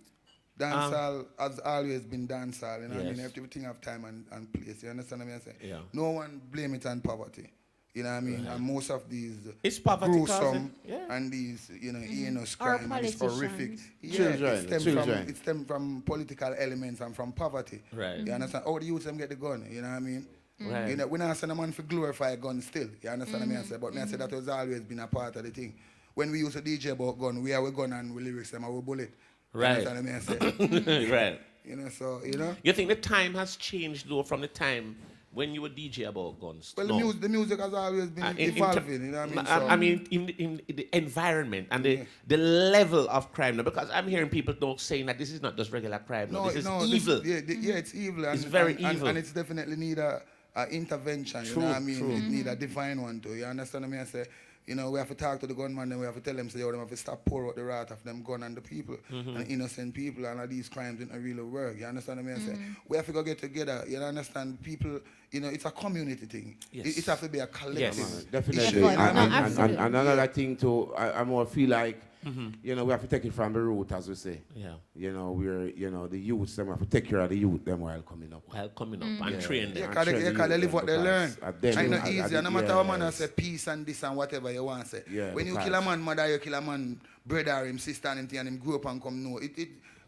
Dancehall has always been dancehall, you know what I mean? Everything have time and place, you understand what I'm saying? Yeah. No one blame it on poverty. You know what I mean? And most of these It's poverty gruesome causing, and these, you know, heinous Or crime and it's horrific. politicians. It stems from political elements and from poverty. Right. You understand? How the youth them get the gun, you know what I mean? Right. You know, we not send a man for glorify gun still. You understand what I say? But me I say that has always been a part of the thing. When we used to DJ about gun, we have a gun and we lyrics them and we bullet. Right. You understand what I say? Right. You know, so, you know? You think the time has changed, though, from the time when you were DJ about guns? Well, No. the music has always been evolving, you know what I mean? I mean, in the environment and the level of crime. Now, because I'm hearing people saying that this is not just regular crime. No, this is evil. It's evil. It's very evil. And it's definitely need a intervention, you know what I mean? It need a divine one too. You understand what I say? You know, we have to talk to the gunman and we have to tell them, say, them have to stop pour out the wrath of them gun and the people and innocent people and all these crimes didn't really work. You understand what I say? We have to go get together. You understand? People, you know, it's a community thing. Yes. It has to be a collective. Yes. Definitely. And another thing too, I more feel like, you know, we have to take it from the root, as we say. Yeah. You know, you know, the youths, them have to take care of the youth them while coming up. And train them. Yeah, because they live what they learn. It's not easy. No matter how man say peace and this and whatever you want to say. Yeah, when you kill a man mother, you kill a man brother or him sister and him grow up and come know.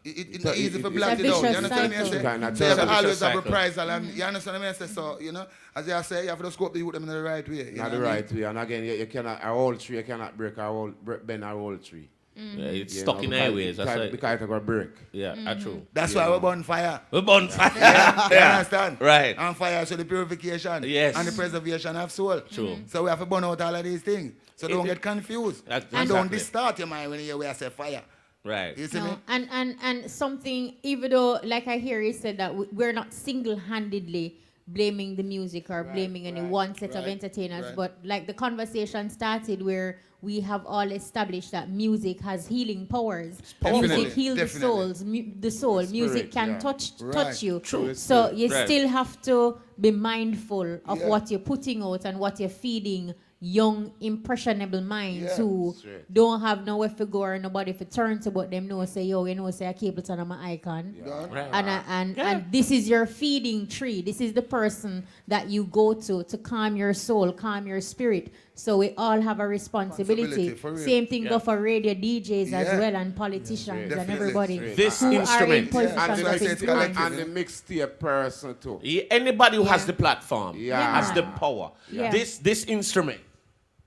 It's not easy for black it out. You understand what I say? So you have to always have reprisal. And you understand what I say? So, you know, as I say, you have to scope the youth them in the right way. Not the right way. And again, you cannot, a whole tree, you cannot bend a whole tree. Yeah, it's stuck in highways. Because it got break. Yeah, true. That's why we burn fire. We burn fire. You understand? Right. And fire show the purification. Yes. And the preservation of soul. True. So we have to burn out all of these things. So don't get confused. And don't distort your mind when you hear we say fire. Right. You see me? And something, even though, like I hear you said that we're not single-handedly blaming the music or blaming any one set of entertainers, but like the conversation started where we have all established that music has healing powers. Music heals the soul. Music can touch you. True. So you still have to be mindful of what you're putting out and what you're feeding young, impressionable minds who don't have nowhere to go or nobody to turn to, but them know say, yo, you know, say a Capleton, I'm an icon. Right. And this is your feeding tree. This is the person that you go to calm your soul, calm your spirit. So we all have a responsibility. Same thing go for radio DJs as well and politicians and everybody. This who instrument. are in positions of influence. And the mixtape person too. Anybody who has the platform has the power. Yeah. This instrument,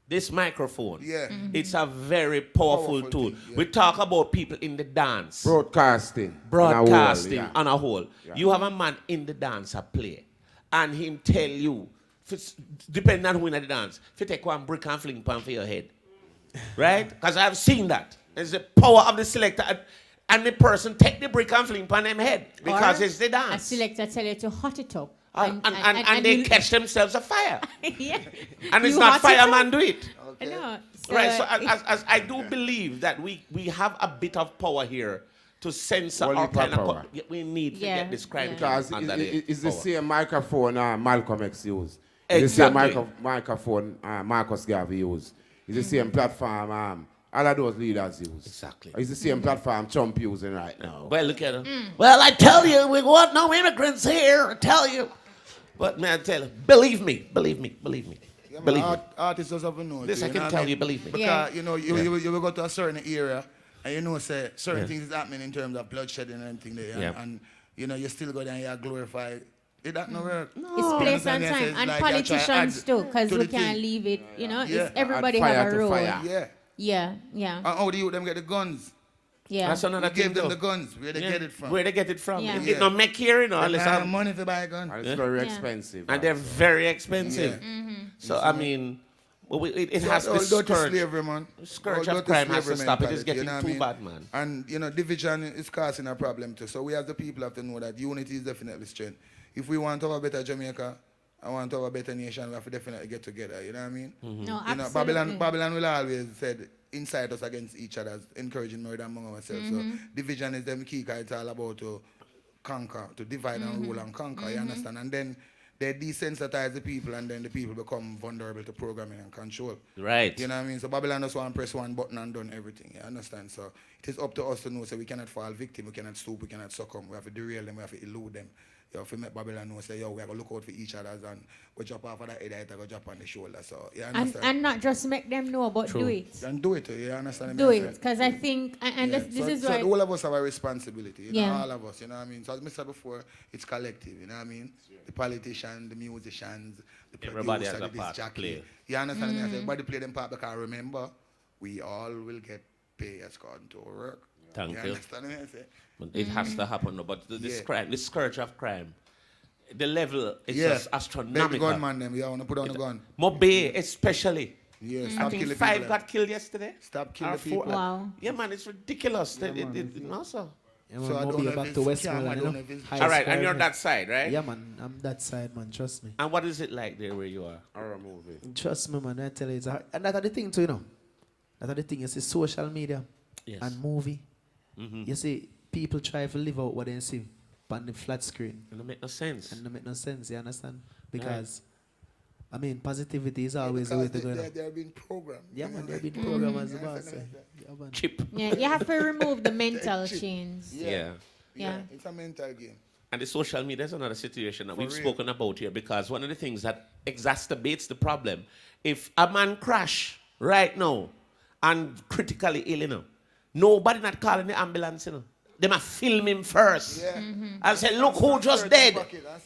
this microphone, it's a very powerful tool. We talk about people in the dance. Broadcasting On a whole. You have a man in the dance a play, and him tell you, depending on who in the dance, if you take one brick and fling pan for your head. Right? Because I've seen that. There's the power of the selector. And the person take the brick and fling pan them head. Because it's the dance. A selector tell you to hot it up. And they catch themselves afire. Yeah. And it's not fireman do it. Okay. No, Right, so as I do believe that we have a bit of power here to censor our kind of... We need to get this crime because under it's the same microphone Malcolm X used. Exactly. It's the same microphone Marcus Garvey used. It's the same platform all of those leaders use. Exactly. It's the same platform Trump using right now. Well, look at him. Well, I tell you, we want no immigrants here. I tell you. But may I tell you, believe me. Yeah, Believe me. Artists just have to know. This too, I can know tell what I you, mean? believe me. Because, Yeah. you know, you will go to a certain era and you know, say, certain things is happening in terms of bloodshed and everything there. Yeah. And, you know, you still go down here glorify. It that no work. It's You place understand and me? I say time. it's And like I try politicians add too, because to we the can't thing. leave it, you know. Yeah. It's everybody Add fire have a to role. fire. Yeah. Yeah, yeah, And how do you them get the guns? yeah. That's another Who gave thing, them though. the guns? Where they get it from? Where they get it from. Yeah. It no make here, you know, They unless have I'm, money to buy a gun. And it's very expensive. and they're also. very expensive. Yeah. Mm-hmm. So, I mean, well, it has all this dirty scourge. slavery, man. Scourge All of dirty crime has to slavery stop. It is mentality, getting you know what too I mean? bad, man. And, you know, division is causing a problem too. So we as the people have to know that unity is definitely strength. If we want to have a better Jamaica, I want to have a better nation, we have to definitely get together, you know what I mean? No, You know, absolutely. Babylon will always said incite us against each other, encouraging murder among ourselves. So division is them key, 'cause it's all about to conquer, to divide and rule and conquer, you understand? And then they desensitize the people, and then the people become vulnerable to programming and control. Right. You know what I mean? So Babylon just want to press one button and done everything, you understand? So it is up to us to know, so we cannot fall victim, we cannot stoop, we cannot succumb, we have to derail them, we have to elude them. You have to make Babylon know, say, yo, we have to look out for each other, and we drop off of that head, I go drop on the shoulder. So, you And, understand? and not just make them know, but True. do it. And do it, you understand? Do what I'm it, saying? because I think, and Yeah. this so, is so why. all of us have a responsibility, you know, Yeah. all of us, you know what I mean? So as I said before, it's collective, you know what I mean? The politicians, the musicians, the Everybody producer, has a the part disc to jockey. play. You understand me? I say, everybody play them part, because remember, we all will get paid according to our work. Thank you. Understand me? I say? But it has to happen, though. But this Yeah. crime, this scourge of crime, the level is Yeah. just Make the astronomical. gunman them, you want to put on the gun. Mobe especially. Yeah, I stop think killing 5 people. got killed yesterday. Stop killing Or people. 4. Wow. Yeah, man, it's ridiculous. No, sir. Yeah, man, So I don't Moby, know if back it's to scam, I Westmoreland, don't you know know? if it's- High All right, and square, you're man. that side, right? Yeah, man, I'm that side, man, trust me. And what is it like there where you are? Horror movie. Trust me, man, I tell you, it's hard. And that's the thing too, you know. That's the thing, you see social media Yes. and movie. You see, people try to live out what they see on the flat screen. It don't make no sense. And it make no sense, you understand? Because, I mean, positivity is always the way to go. you know. They're being programmed. Yeah, you man, know? they've been programmed as the Yeah, boss I say. understand. Yeah, man. Chip. Yeah, you have to remove the mental chains. Yeah. Yeah. It's a mental game. And the social media is another situation that For we've real. spoken about here, because one of the things that exacerbates the problem, if a man crash right now and critically ill, you know, nobody not calling the ambulance, you know. They must film him first. Yeah. And say, look who just dead.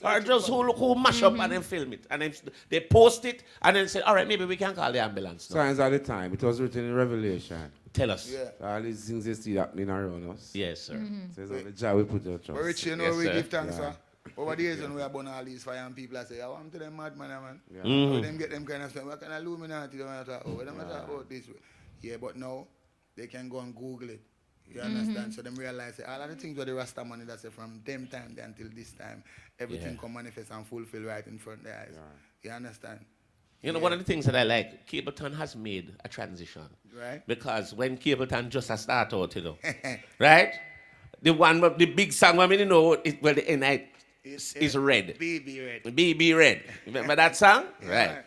Or just who look who mash up and then film it. And then they post it and then say, all right, maybe we can call the ambulance now. Signs at the time. It was written in Revelation. Tell us. Yeah. So all these things you see happening around us. Yes, sir. So it's on the job we put your trust. But Richie, you know, Yes, we sir. give thanks, Yeah. sir. Over the years when we have done all these fire and people I say, I want to them madman, man. Yeah. Mm-hmm. How them get them kind of stuff. What kind of Illuminati they want to talk about? They want to talk about this way. Yeah, but now they can go and Google it. You understand? So them realize that all of the things where the Rasta money that say from them time until this time, everything Yeah. come manifest and fulfill right in front of their eyes. You understand? You know, one of the things that I like, Capleton has made a transition. Right. Because when Capleton just a start out, you know, right? The one, the big song, I mean, you know, well, the NI is red. Baby red. BB Red. Remember that song? Right.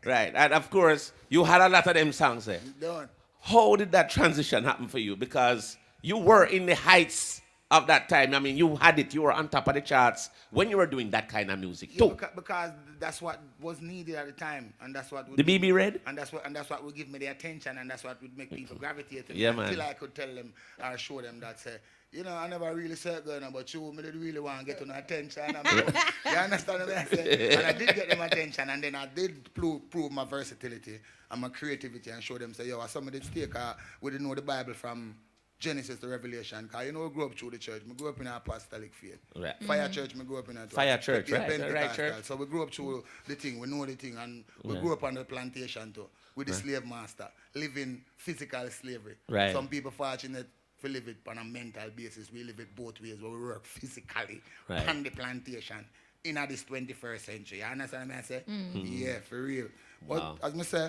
Right. And of course, you had a lot of them songs there. Done. How did that transition happen for you? Because you were in the heights of that time. I mean, you had it. You were on top of the charts when you were doing that kind of music Yeah, too. because that's what was needed at the time, and that's what would The BB Red? and that's what would give me the attention, and that's what would make people gravitate to me. Yeah, man. Until I could tell them or show them that say, you know, I never really said going on, but you did really want to get on attention. You understand what I say? And I did get them attention, and then I did prove my versatility and my creativity, and show them say, yo, some of the stake, we didn't know the Bible from Genesis to Revelation, because you know we grew up through the church. We grew up in an apostolic faith. Right. Fire church, we grew up in a Fire church, right, Pentecostal. right, church. So we grew up through the thing, we know the thing, and we grew up on the plantation too, with the slave master, living physical slavery. Right. Some people fortunate to live it on a mental basis. We live it both ways, where we work physically Right. on the plantation in this 21st century. You understand what I say? Yeah, for real. Wow. But as I say,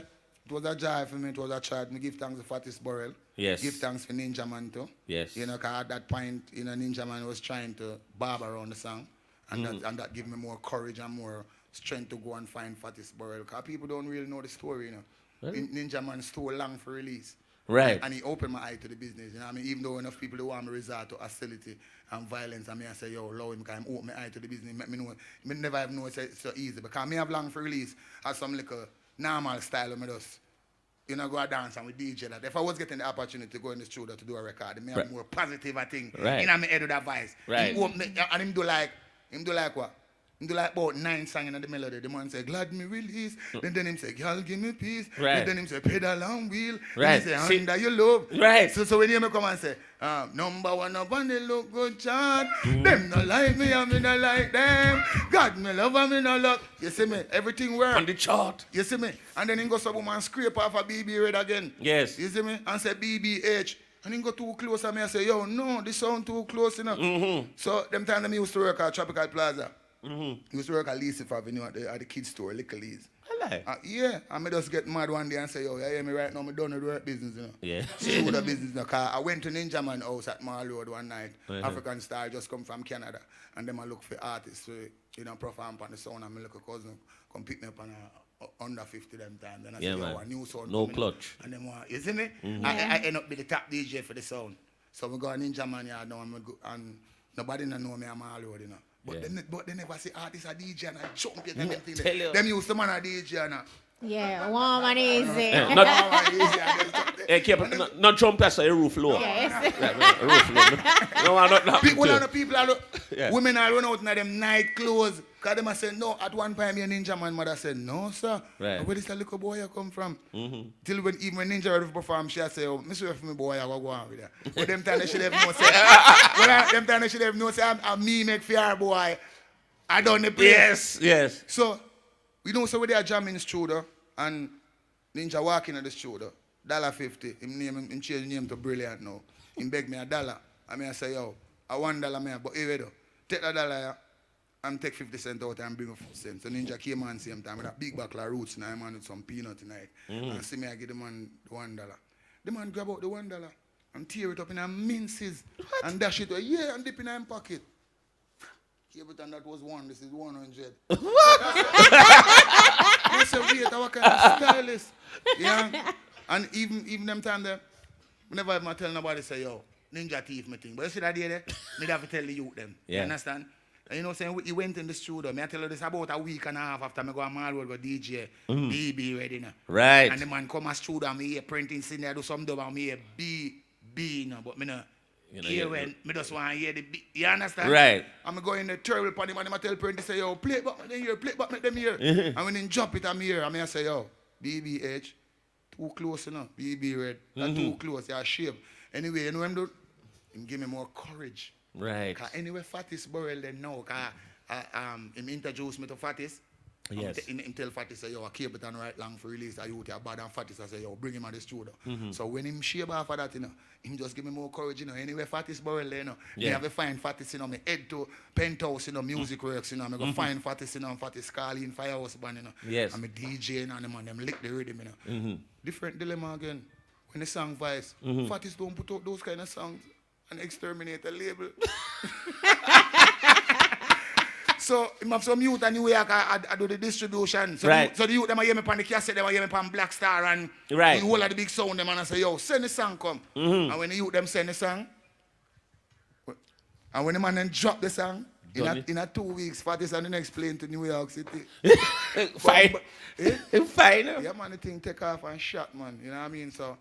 it was a joy for me, it was a child. Me give thanks to Fatis Burrell. Yes. Give thanks for Ninja Man too. Yes. You know, because at that point, you know, Ninja Man was trying to barb around the song. And that gave me more courage and more strength to go and find Fatis Burrell. Because people don't really know the story, you know. Really? Ninja Man is too long for release. Right. And he opened my eye to the business. You know what I mean? Even though enough people don't want me resort to hostility and violence, I mean, I say, yo, allow him, because I'm open my eye to the business. Make me know, me never have known it's so easy. Because me have long for release as some like a normal style of me just, you know, go dance and with DJ that. If I was getting the opportunity to go in the studio to do a record, me have more positive, I think. Right. You know, me head with that voice. Right. And him do like what? Him do like about 9 songs in the melody. The man say, glad me release. Then him say, girl, give me peace. Right. Then him say, pedal and wheel. Right. Then he say, under your love. Right. So when you come and say, number one up on the look good chart. Them no like me and me no like them. God me love and me no love. You see me? Everything work. On the chart. You see me? And then he go some woman scrape off a BB red again. Yes. You see me? And say BBH. And he go too close and me I say, yo, no, this sound too close, you know. So them time me used to work at Tropical Plaza. Used to work at Leasif Avenue at the kids store, Little Lee's. Yeah, and me just get mad one day and say, yo, you hear me right now, me done the work business, you know. Yeah. Show the business, you know, 'cause I went to Ninja Man house at Mall Road one night. African Star just come from Canada. And then I look for artists, so, you know, perform on the sound, and my little cousin come pick me up on under 50 them time. Then I say, yo, a new sound. No clutch. And then, you see me? I end up being the top DJ for the sound. So we go to Ninja Man yard now, and nobody know me, I'm Mall Road, you know. But they never say artist a DJ and I jump it and everything. Them used to man a DJ and yeah, warm and easy. Not jump past the roof low. Yes. Roof low. People women are run out in them night clothes. Because them say, no, at one time your Ninja Man mother said, no, sir. Right. Where this little boy you come from? Till when even when Ninja ready to perform, she say, oh, Mr. F me boy, I go on with that. But them time they should have no say, them time they should have no say, I'm me make fear boy. I done the place. Yes. So, we don't say we are jamming in the studio, and Ninja walking in the studio, $1.50. Him change name to Brilliant now. He beg me $1. I say, yo, I $1 me, but here though, take $1 and take 50 cents out and bring 4 cents. So Ninja came on same time with a big buckle of roots, and I man with some peanut tonight. And see me, I give the man the $1. The man grab out the $1 and tear it up in a minces and dash it away, yeah, and dip in his pocket. Capleton, that was 1, this is 100. What? I said, wait, what kind of stylist? Yeah. And even them time there, I never even tell nobody say, yo, Ninja thief me thing. But you see that day there, me have to tell the youth them. Yeah. You understand? And you know what I'm saying? He went in the studio. Me I tell you this about a week and a half after me go on Mall Road go DJ. BB ready now. Right. And the man come a studio and me here printing sing there do some dub and me here B now. But me no. You know, here when me just want to hear the beat. You understand? Right. I'm going in the terrible party man, I tell Prentice say, yo, play it back them here, play it back them here. And when they jump it, I'm here. I say, yo, BBH, too close enough. BB red, not too close, you're shape. Anyway, you know him do? Him give me more courage. Right. Because anyway, Fatis Burrell then know, because him introduced me to Fatis. Yes. Him tell Fatis, say, yo, I keep it on right long for release. I youth are bad and Fatis, I say, yo, bring him on the studio. So when him shave off of that, you know, him just give me more courage, you know. Anyway, Fatis Burrell, you know. Me have to find Fatis, you know, me head to Penthouse, you know, music works, you know. I go find Fatis, you know, and Fatis calling Firehouse band, you know. Yes. I'm a DJ, and them lick the rhythm, you know. Different dilemma again. When the song vice, Fatis don't put out those kind of songs and exterminate the label. So, I have some youth and New York, I do the distribution. So, right. So the youth, them hear me on the cassette, them hear me on Black Star, and right. the whole of the big sound, them and I say, yo, send the song come. And when the youth, them send the song, and when the man then drop the song, in a 2 weeks, Fatis and the next plane to New York City. Fine. Fine. Yeah, man, the thing take off and shot, man. You know what I mean? So,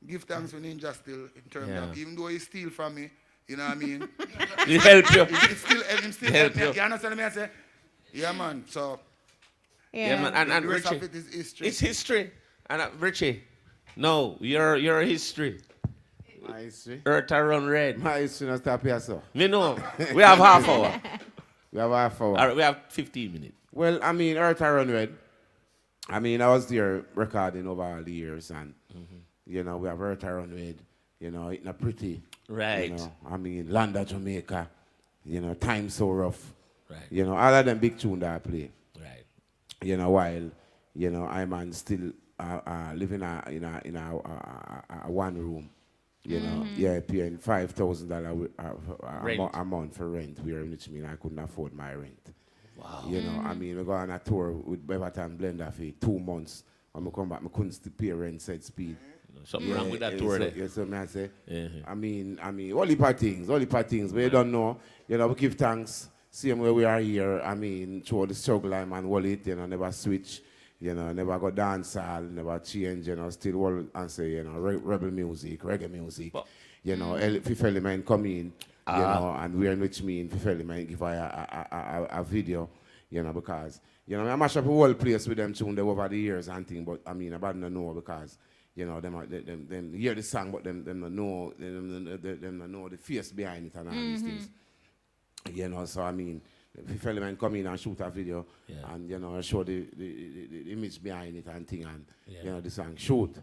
give thanks to Ninja still, in terms of, even though he steal from me, you know what I mean? He help you. He still help me. You understand me? I say, yeah, man. So, yeah man. And the rest Richie, of it is history. It's history. And Richie, no, your history. My history? Earth run red. My history not stop here, sir. Me know. We have half hour. We have half hour. All right, we have 15 minutes. Well, I mean, Earth run red. I mean, I was there recording over all the years, and you know, we have Earth run red. You know, it's not pretty. Right. You know, I mean, land of Jamaica. You know, time so rough. Right. You know, all of them big tune that I play. Right. You know, while you know, I'm still living in a one room. You know, paying $5,000 a month for rent. Which means I couldn't afford my rent. Wow. You know, I mean, we go on a tour with Beverton Blender for 2 months. When I come back, I couldn't still pay rent, said speed. Something wrong with that tour there. Yes, so I say. Mhm. I mean, all heap of things, but you don't know. You know, we give thanks. Same way we are here. I mean, through the struggle, I man, hold it. You know, never switch. You know, never go dance hall, never change. You know, still hold and say, you know, rebel music, reggae music. But, you know, if element come in, you know, and we're in which mean, if element give a video, you know, because, you know, I mash up a whole place with them tune over the years and thing, but I mean, I don't know because, you know, them hear the song, but them don't know, them don't know the face behind it and all these things. You know, so I mean, if element come in and shoot a video and, you know, show the image behind it and thing and, you know, the song shoot.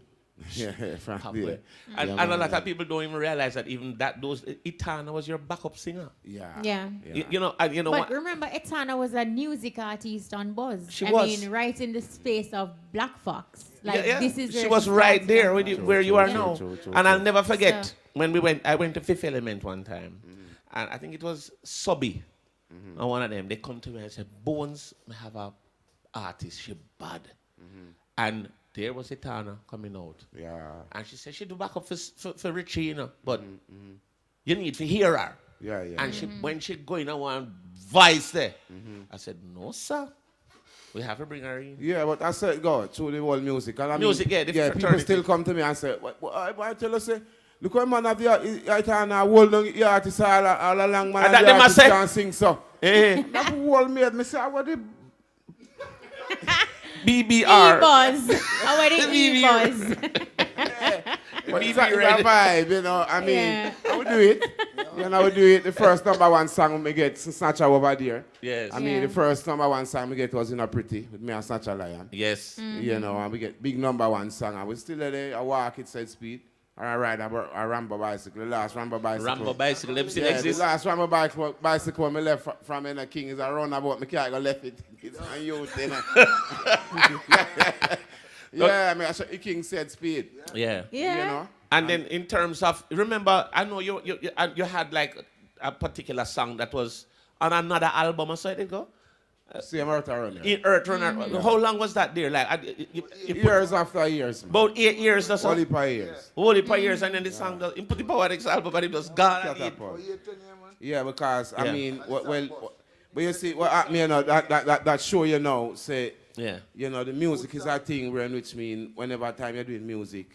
From there. And a lot of people don't even realize that even those Etana was your backup singer. Yeah. You know, and you know but what? remember, Etana was a music artist on Buzz. She I was. mean, right in the space of Blackfox. Like this is. She her was right start. there with you, where you are now. And I'll never forget So- when I went to Fifth Element one time, and I think it was Subby, and one of them. They come to me and said, "Bones, I have a artist. She bad," and there was Etana coming out. Yeah. And she said she do back up for Richie, you know, but you need to hear her. Yeah. And she when she going on one voice there, I said, "No, sir. We have to bring her in." Yeah, but I said, go through the whole music. And I mean, Music, yeah, people fraternity. still come to me and say, I tell you, say, look what man have the Etana hold on the artist all along, man, And that the them a artist say? can sing so. That whole made me say, what the... BBR. E-Buzz. How are the E-Buzz? But it's a vibe, you know. I mean, I would do it. You know, I would do it. The first #1 song we get, Snatcher over there. Yes. I mean, the first #1 song we get was In a Pretty with me and Snatcher Lion. Yes. You know, and we get big #1 song. And we still there, I walk it, said speed. Or I ride a Rambo bicycle. The last Rambo bicycle. Rambo bicycle, them still The exist. last Rambo bicycle when I left from in the King is a roundabout. I can't go left it. It's on youth, you know. Yeah, I mean, the King said speed. Yeah. You know? And then in terms of, remember, I know you had like a particular song that was on another album. I saw it go. Same Earth Runner. In Earth Runner. How long was that there? Like Years after years. Man. About 8 years or so. Only per years. Only per years, and then the song does. He put the power next album, but it was gone. Yeah, because I mean, but you see, what happened, you know, that show, you know, say, you know, the music is a thing where in which mean whenever time you're doing music,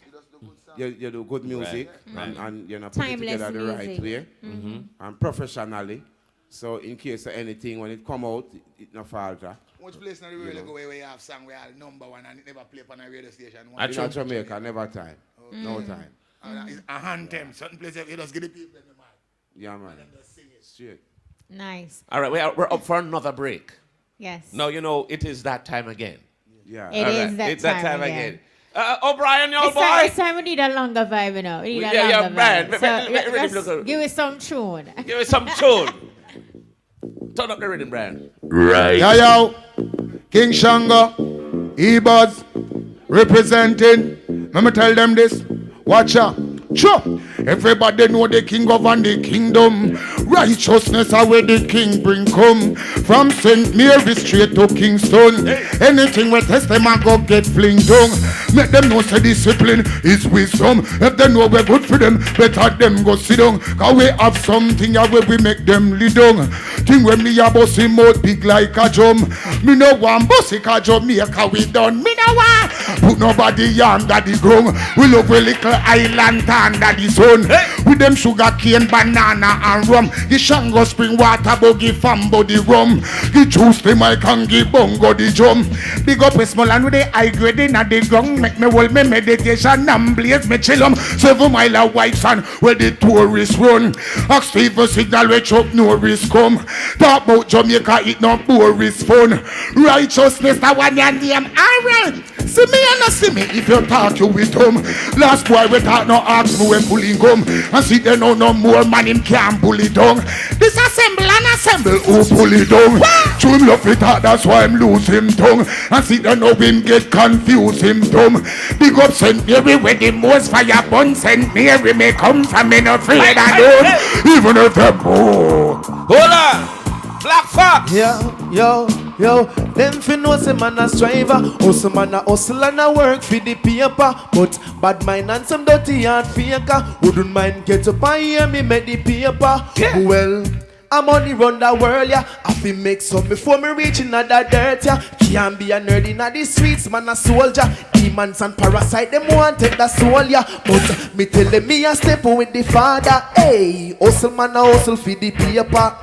you do good music and you know put Timeless it together the right music. way and professionally. So in case of anything, when it come out, it no falter. Which place in the world you go where you have song where #1 and it never play on a radio station? In Jamaica, never time. No time. It's a anthem. Certain places you just get the people in the mind. Yeah, man. Straight. Nice. All right, we're up for another break. Yes. Now, you know, it is that time again. Yeah. It is that It's that time again. again. O'Brien, your It's boy. time, it's time we need a longer vibe, you know. We need a Yeah, longer Brian. vibe. So Look. give us some tune. Give us some tune. Turn up the rhythm, Brian. Right. Yo, King Shango, E-Buzz, representing. Let me tell them this. Watch out. Sure. Everybody know the king govern the kingdom. Righteousness are where the king bring come. From St. Mary straight to Kingston. Anything we test them and go get fling down. Make them know say discipline is wisdom. If they know we're good for them, better them go sit down. Cause we have something where we make them lead down. Thing when me a boss him out big like a drum. Me no want bossy cause Jamaica we done. Me no want put nobody under the ground. We love a little island under the sun. With them sugar cane, banana and rum. The Shango spring water buggy fambo the rum. The juice the mic and the bongo the drum. Big up a small and with the high grade in the ground. Make me hold me meditation and blaze me chillum. 7 mile of white sand where the tourists run. Ask Steve signal where Chuck Norris come. Talk about Jamaica, it not Boris fun. Righteousness, that one your name. Alright. See me and not see me if you talk you with him. Last boy we talk no ask me when pulling gum. And see they know no more man him can't pull it down. Disassemble and assemble who pull it down. True him love it hard, that's why him lose him tongue. And see they know him get confused him dumb. Big up St. Mary where the most fire burn. St. Mary may come from me no afraid alone. Even if they're bored. Hold on. Blackfox. Yo, Them fi know say man a striver. Hustle man a hustle and a work for the paper. But bad mind and some dirty hard faker. Wouldn't mind get up and hear me make the paper. Well, I'm on the run the world, yeah. I feel make some before me reach another dirt, yeah. Can't be a nerd in the streets, man a soldier. Demons and parasite, them want take the soul, yeah. But me tell them me a step with the father. Hey, hustle man a hustle for the paper,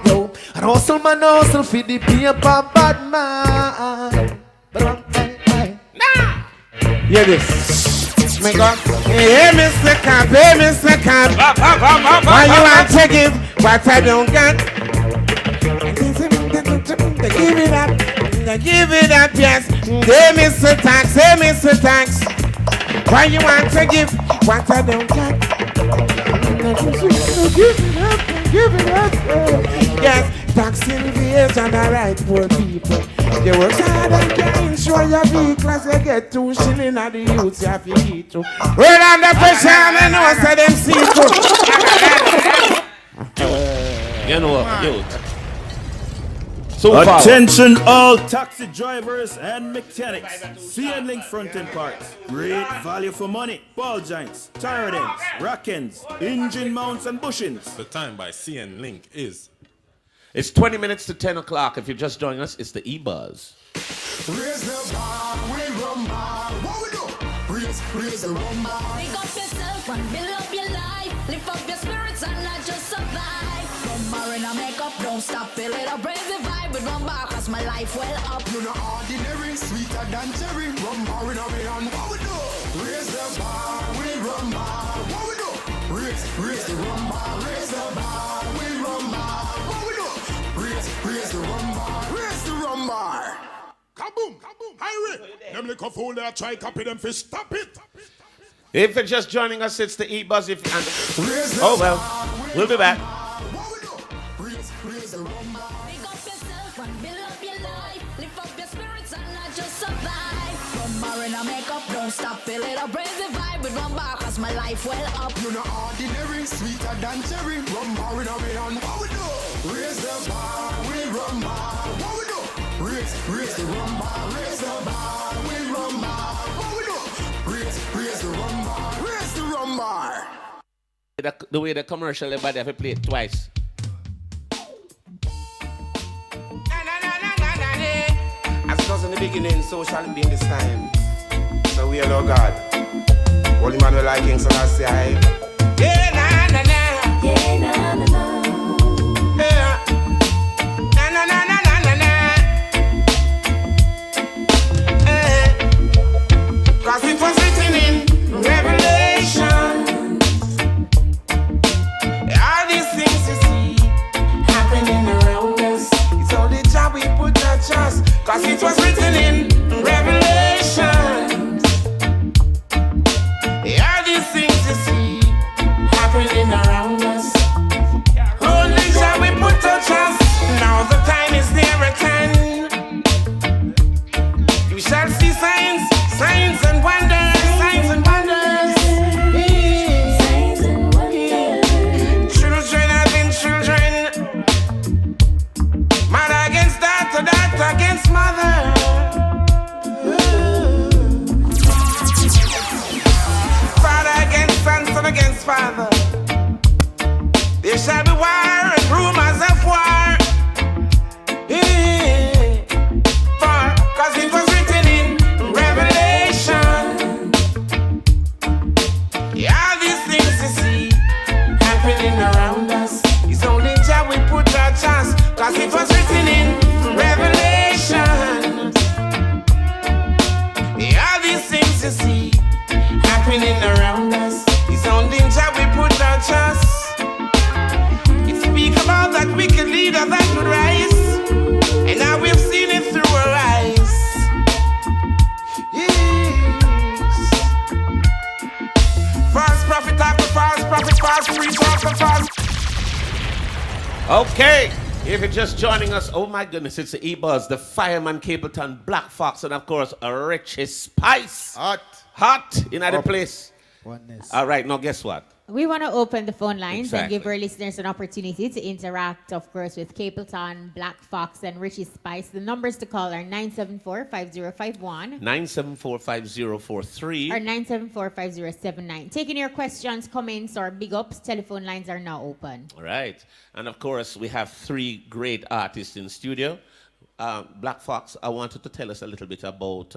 yo. And hustle man a hustle for the paper, bad man. Hear this. Me go, hey Mr. Camp, hey Mr. Camp. Why you want to give what I don't got? They give it up, yes. Hey Mr. Tax, hey Mr. Tax. Why you want to give what I don't got? Give it up, yes. Tax invasion, alright, poor people. They work hard and can't insure your vehicles. You get 2 shilling at the youths you have to eat to. Well, under pressure, I know so them see too. You know what, youth. So Attention all taxi drivers and mechanics. CN Link front end parts. Great value for money. Ball joints, tire ends, rack ends, engine mounts and bushings. The time by CN Link is... It's 20 minutes to 10 o'clock. If you're just joining us, it's the E-Buzz. Raise the bar, we rum bar. What we do? Raise the rum bar. Pick up yourself and build up your life. Lift up your spirits and not just survive. Rum bar in a makeup, don't stop. Feel it up, raise the vibe with rum bar, cause my life well up. You're not ordinary, sweeter than cherry. Rum bar in a man. What we do? Raise the bar, we rum bar. What we do? Raise the rum bar. Raise the bar, we rum bar. What we do? Raise the rum bar. Raise the rum bar. Kaboom! Hurry! Them little fool there try copy them fish. Stop it! If you're just joining us, it's the E-Buzz. Oh, well, we'll be back. Raise the rum bar. Pick up yourself and build up your life. Lift up your spirits and not just survive. Rum bar in a makeup, don't stop. Feel it up, raise the vibe with rum bar, cause my life well up. You're not ordinary, sweeter than cherry. Rum bar in a man. What we do? Raise the bar, we rum bar. What we do? Raise the rum bar. Raise the bar, we rum bar. What we do? Raise the rum bar. Raise the rum bar. The way the commercial, everybody have to play it twice. As it was in the beginning, so shall it be in this time. So we are Lord God. Holy Manuel like King Selassie. Yeah, na na na. Yeah, na na na. Yeah. Na na na na na na na. Cause it was written in Revelation. All these things you see happening around us. It's all the job we put our trust. Cause it was written in Revelation. All these things you see happening around us. Only shall we put our trust. Now the time is near at hand. You shall see signs and wonders, signs and wonders. Children have been children. Mother against daughter, daughter against mother. Father against son, son against father. There shall be war and rumors of war. Cause it was written in Revelation. All these things you see happening around us. It's only job we put our chance. Cause it was written in Revelation. All these things you see happening around us. It's only job we put our chance. It speak about that wicked leader that would rise. And now we've seen it through our eyes. Yes. False prophet after false prophet, false preacher after false. Okay, if you're just joining us, oh my goodness, it's the E-Buzz, the Fireman, Capleton, Blackfox, and of course, Richie Spice. Hot in the place. Oneness. All right, now guess what? We want to open the phone lines and Exactly. give our listeners an opportunity to interact, of course, with Capleton, Blackfox, and Richie Spice. The numbers to call are 974-5051 974-5043 or 974-5079. Taking your questions, comments, or big ups, telephone lines are now open. All right. And of course, we have three great artists in studio. Blackfox, I wanted to tell us a little bit about,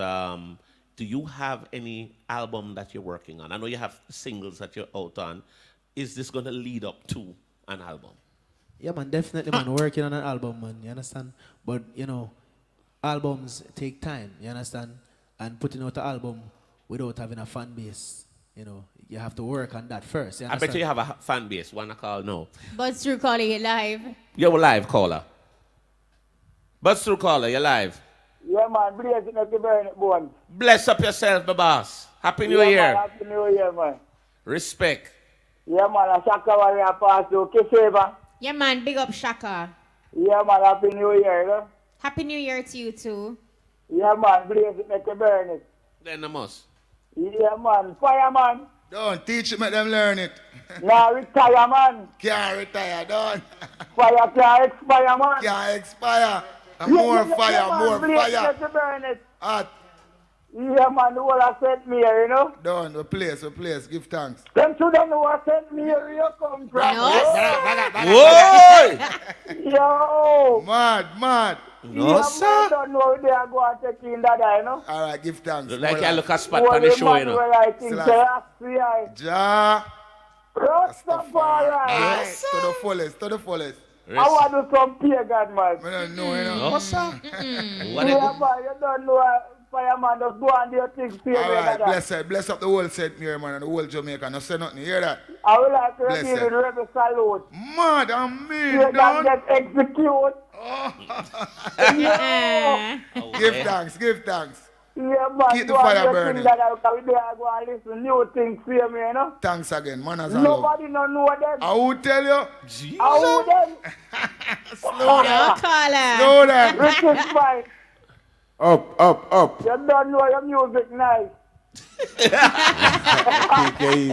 do you have any album that you're working on? I know you have singles that you're out on. Is this going to lead up to an album? Yeah, man, definitely, man. Working on an album, man. You understand? But, you know, albums take time. You understand? And putting out an album without having a fan base, you know, you have to work on that first. You I bet you have a fan base. Wanna call? No. Buzz through calling it live. You're live, caller. Buzz through caller, you're live. Yeah, man, bless it, not burn it, bone. Bless up yourself, my boss. Happy New Yeah, Year. man, Happy New Year, man. Respect. Yeah, man, a Shaka warrior pass to Kiseva. Yeah, man, big up Shaka. Yeah, man, Happy New Year, you know? Happy New Year to you, too. Yeah, man, bless it, not burn it. Then the must. Yeah, man, fireman. Don't teach it, make them learn it. Nah, retire, man. Can't retire, don't. Fire can't expire, man. Can't expire. And more fire, yeah, more man, bless fire. it, not burn it. Hot. Yeah, man, the whole I sent me here, you know? Done, we place, give thanks. Them two don't know what sent me here, you come from. Whoa! Yo! Mad. No, yeah, sir. Man, don't know where they are going to take in that, you know? All right, give thanks. Look like Hold I on. look a spot on the show, you know. I think Ja. Rastafari. Yes, to the fullest, to the fullest. I want to do some pagan, man. I don't know, you know. No, sir. What Yeah, man, you don't know fireman just go and do your things pagan. All right, bless up the whole set here, man, and the whole Jamaica. No say nothing, you hear that? I would like to Bless give it. the rebel salute. Mad and mean, You can done. get executed. Yeah. Give thanks. Yeah, man. Keep the go and fire do burning. things That I go and listen new things for me, you know? Thanks again, man, as I love. Nobody don't know them. I will tell you. I would them. Slow down. Caller. Slow down. Richie Spice. Up. You don't know your music nice.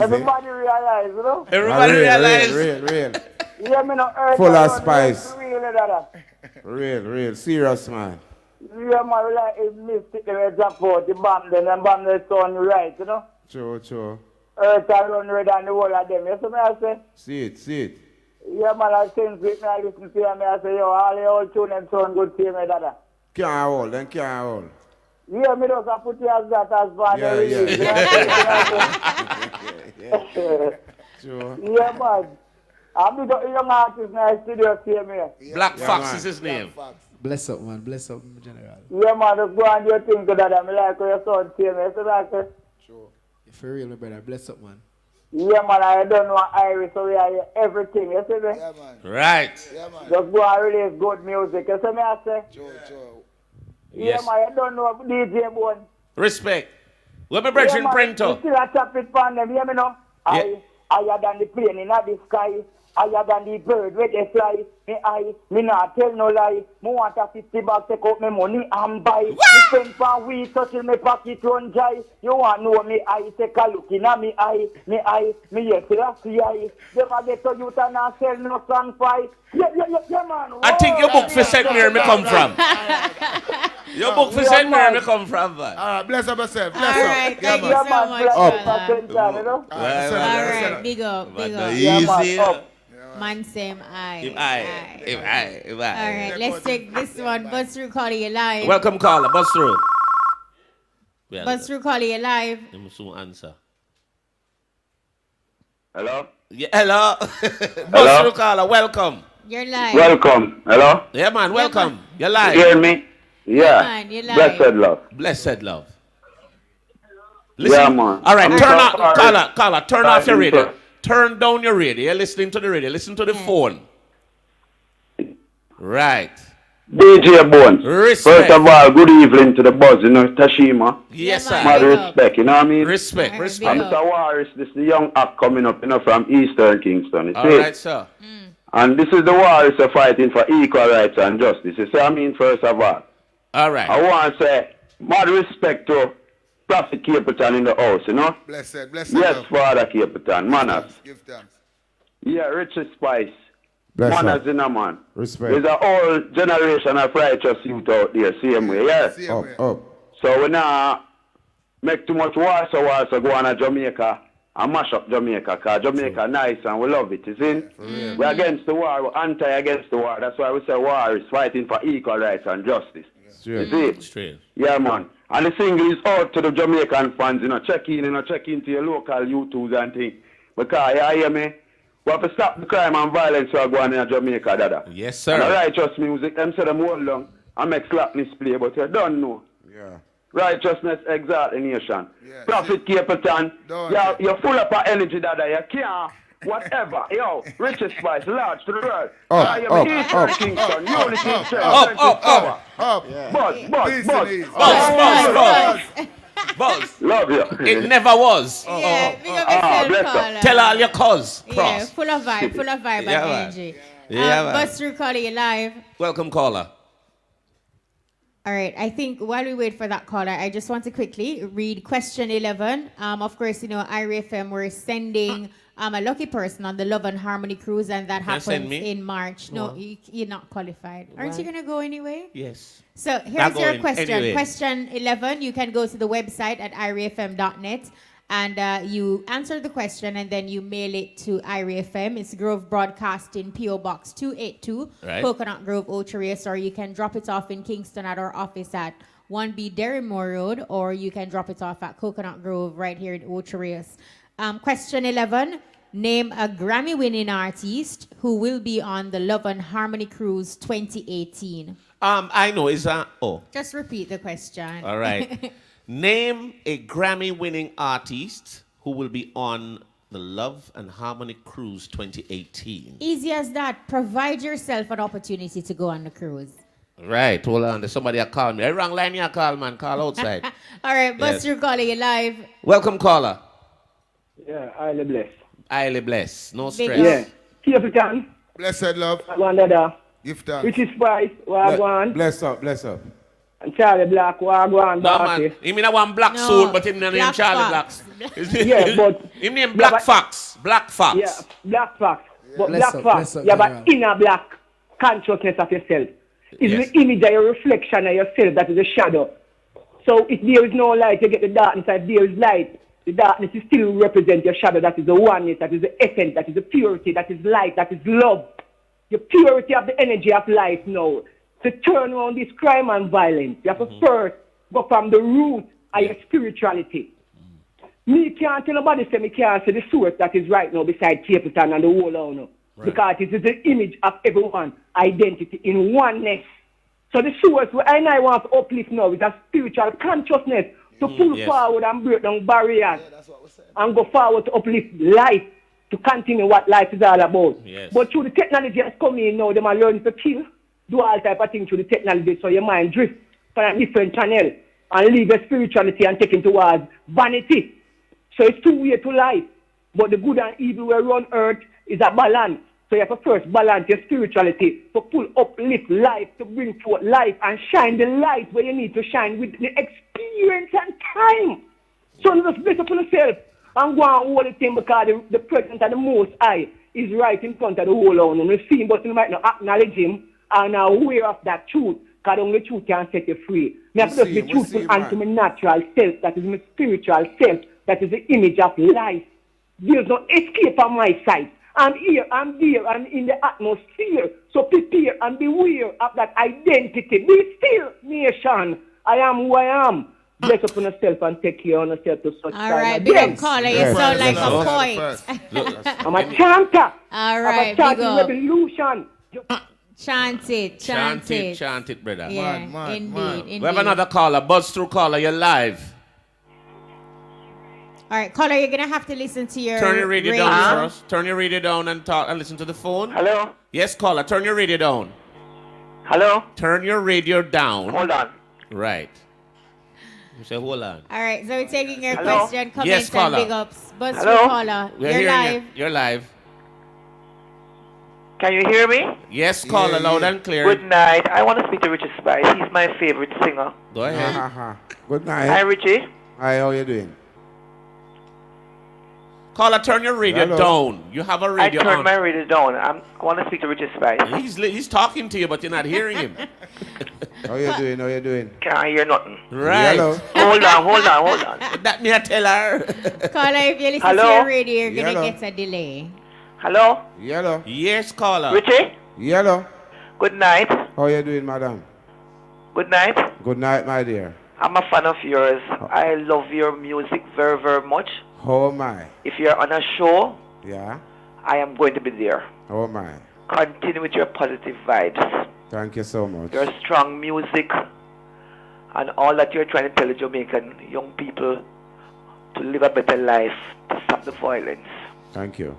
Everybody realize, you know? Everybody realize. Real. Yeah, me no earth. Full of alone, spice. Real. Serious, man. Yeah, man, like if Mystic they drop out the bomb, then the bomb they sound right, you know? True. Earth I run red and the whole of them. You see me I say? See it. Yeah, man, I since me I listen to them, I say, yo, all the old tune them sound good to me, dada. Can't hold. Yeah, me just put you as that as one. Yeah. Sure. Yeah, man. I'm the young artist in the studio, see me. Blackfox is his name. Bless up, man. Bless up, General. Yeah, man, just go and do your thing to that. I like how your son see me. So that's it. Sure. For real, my brother. Bless up, man. Yeah, man, I don't know Irish, so we are everything. You see me? Yeah, man. Right. Yeah, man. Just go and release good music. You see me, I say? Sure. Yeah, Yes. man, I don't know DJ Bone. Respect. Where my brethren man, Prento? you still a chop it from them, hear me now? Yeah. Higher than the plane in the sky, higher than the bird where they fly. Me not tell no lie. Me want a 50 bag, take out me money and buy. Me spend for weed, touching me pocket run dry. You want know me eye, take a look in me eye. Me yes, I see eye. Them a get to youth and not sell no song fight. Yeah, man. I think your book for St. Mary me come from. Your book for St. Mary me come from, man. All right, bless up yourself. All right, thank you so much, brother. All right, big up. Easy. Man, same eye. If I. All right, let's take this one. Buzz through calling you live. Welcome, caller. Buzz through. Buzz through calling you live. Let me soon answer. Hello? Yeah, hello. Buzz through caller. Welcome. You're live. Welcome. Hello? Yeah, man. Welcome. You're live. You hear me? Yeah. man, you're live. Blessed love. Blessed love. Listen. Yeah, man. All right, I'm turn so off, sorry. caller, turn off your Sorry, radio. sir. Turn down your radio. You're listening to the radio. Listen to the phone. Right. DJ Bones. Respect. First of all, good evening to the buzz, you know, Tashima. Yes, sir. Mad respect, you know what I mean? Respect. And Mr. Warris, this is the young act coming up, you know, from Eastern Kingston. You All see? right, sir. And this is the Warris fighting for equal rights and justice. You see what I mean, first of all? All right. I want to say, mad respect to Prophet Capleton in the house, you know? Blessed. Yes, Love. Father Capleton. Manners. Give thanks. Yeah, Richie Spice. Bless Manners up. in a man. Respect. There's a whole generation of righteous youth out there, same way, yeah? Up. So we now make too much war, so go on to Jamaica and mash up Jamaica, because Jamaica nice and we love it, you see? We're against the war, we're anti-against the war. That's why we say war is fighting for equal rights and justice. You see? Straight. Yeah, man. And the single is out to the Jamaican fans, check in to your local YouTubes and things. Because, you hear me? We have to stop the crime and violence we are going in Jamaica, Dada. Yes, sir. And the righteous music, them say them hold long and make slackness play, but you don't know. Yeah. Righteousness exalt the nation. Prophet Capleton, you're full of energy, Dada. You can't, whatever. Yo, Richie Spice, large to the world. I am Eastern Kingston, unity, strength, power. Buzz. Love you. It never was. Yeah, big up yourself, caller. Tell all your cause. Yeah, full of vibe and energy. Bust through caller, you live. Welcome, caller. All right, I think while we wait for that caller, I just want to quickly read question 11. Of course, IRFM, we're sending a lucky person on the Love and Harmony cruise, and that happens in March. No, you're not qualified. Aren't you going to go anyway? Yes. So here's your question. Anyway. Question 11, you can go to the website at irafm.net and you answer the question and then you mail it to IRFM. It's Grove Broadcasting, P.O. Box 282, Coconut Grove, Ocho-Rios, or you can drop it off in Kingston at our office at 1B Derrymore Road, or you can drop it off at Coconut Grove right here in Ocho-Rios. Question 11, name a Grammy-winning artist who will be on the Love and Harmony Cruise 2018. I know. Just repeat the question. All right. Name a Grammy-winning artist who will be on the Love and Harmony Cruise 2018. Easy as that. Provide yourself an opportunity to go on the cruise. Right. Hold on. There's somebody that called me. Wrong line you call, man. Call outside. All right. Buster, caller, you live. Welcome, caller. Yeah, highly blessed. Highly blessed. No stress. Yeah. Capleton. Blessed love. Wagwan. Give thanks. Richie Spice. Wagwan. Bless up. And Charlie Black. Wagwan. No, man. He mean I want black suit, but him name Charlie Blacks. Yeah, but him name Blackfox. Blackfox. Yeah, Blackfox. But Blackfox, you have an inner black consciousness of yourself. It's the image of your reflection of yourself that is a shadow. So if there is no light, you get the darkness. If there is light, the darkness is still represent your shadow. That is the oneness, that is the essence, that is the purity, that is light, that is love. The purity of the energy of life now. To turn around this crime and violence, you have to first go from the root of your spirituality. Me can't tell nobody say me can't see the source that is right now beside Capleton and the whole owner. Right. Because it is the image of everyone, identity in oneness. So the source where I want to uplift now is a spiritual consciousness to pull forward and break down barriers and go forward to uplift life, to continue what life is all about. Yes. But through the technology that's coming in now, they are learning to kill, do all type of things through the technology, so your mind drifts from a different channel and leave your spirituality and take it towards vanity. So it's two ways to life. But the good and evil we run earth is a balance. So you have to first balance your spirituality to pull uplift life, to bring forth life and shine the light where you need to shine with the experience and time. So you just bless up on yourself and go and hold the thing because the presence of the Most High is right in front of the whole world. And you see him, but you might not acknowledge him and are aware of that truth, because only truth can set you free. Me have to just be truthful unto my natural self, that is my spiritual self, that is the image of life. There's no escape from my sight. I'm here, I'm there, I'm in the atmosphere. So prepare and beware of that identity. Be still, nation. I am who I am. Bless up on yourself and take care of yourself to such time. All right, big up caller. You sound like a poet. I'm a chanter. All right, I'm a big up. revolution. Chant it, brother. Yeah, indeed. We have another caller, buzz through caller. You're live. All right, caller, you're gonna have to listen to your Turn your radio down for us. Turn your radio down and talk and listen to the phone. Hello? Yes, caller. Turn your radio down. Hello? Turn your radio down. Hold on. Right. You say hold on. All right, so we're taking your question, comments, caller. and big ups. Buzz through caller. You're live. You're live. Can you hear me? Yes, caller, loud and clear. Good night. I want to speak to Richie Spice. He's my favorite singer. Go ahead. Good night. Hi, Richie. Hi, how you doing? Caller, turn your radio down. You have a radio I turned on. my radio down. I want to speak to Richie Spice. He's talking to you, but you're not hearing him. How you doing? How you doing? Can't hear nothing. Right. Hello. Hold on. That me I tell her. Caller, if you listen to your radio, you're going to get a delay. Hello? Hello. Yes, caller. Richie? Hello. Good night. How you doing, madam? Good night. Good night, my dear. I'm a fan of yours. I love your music very, very much. How am I? If you're on a show, Yeah. I am going to be there. How am I? Continue with your positive vibes. Thank you so much. Your strong music and all that you're trying to tell the Jamaican young people to live a better life, to stop the violence. Thank you.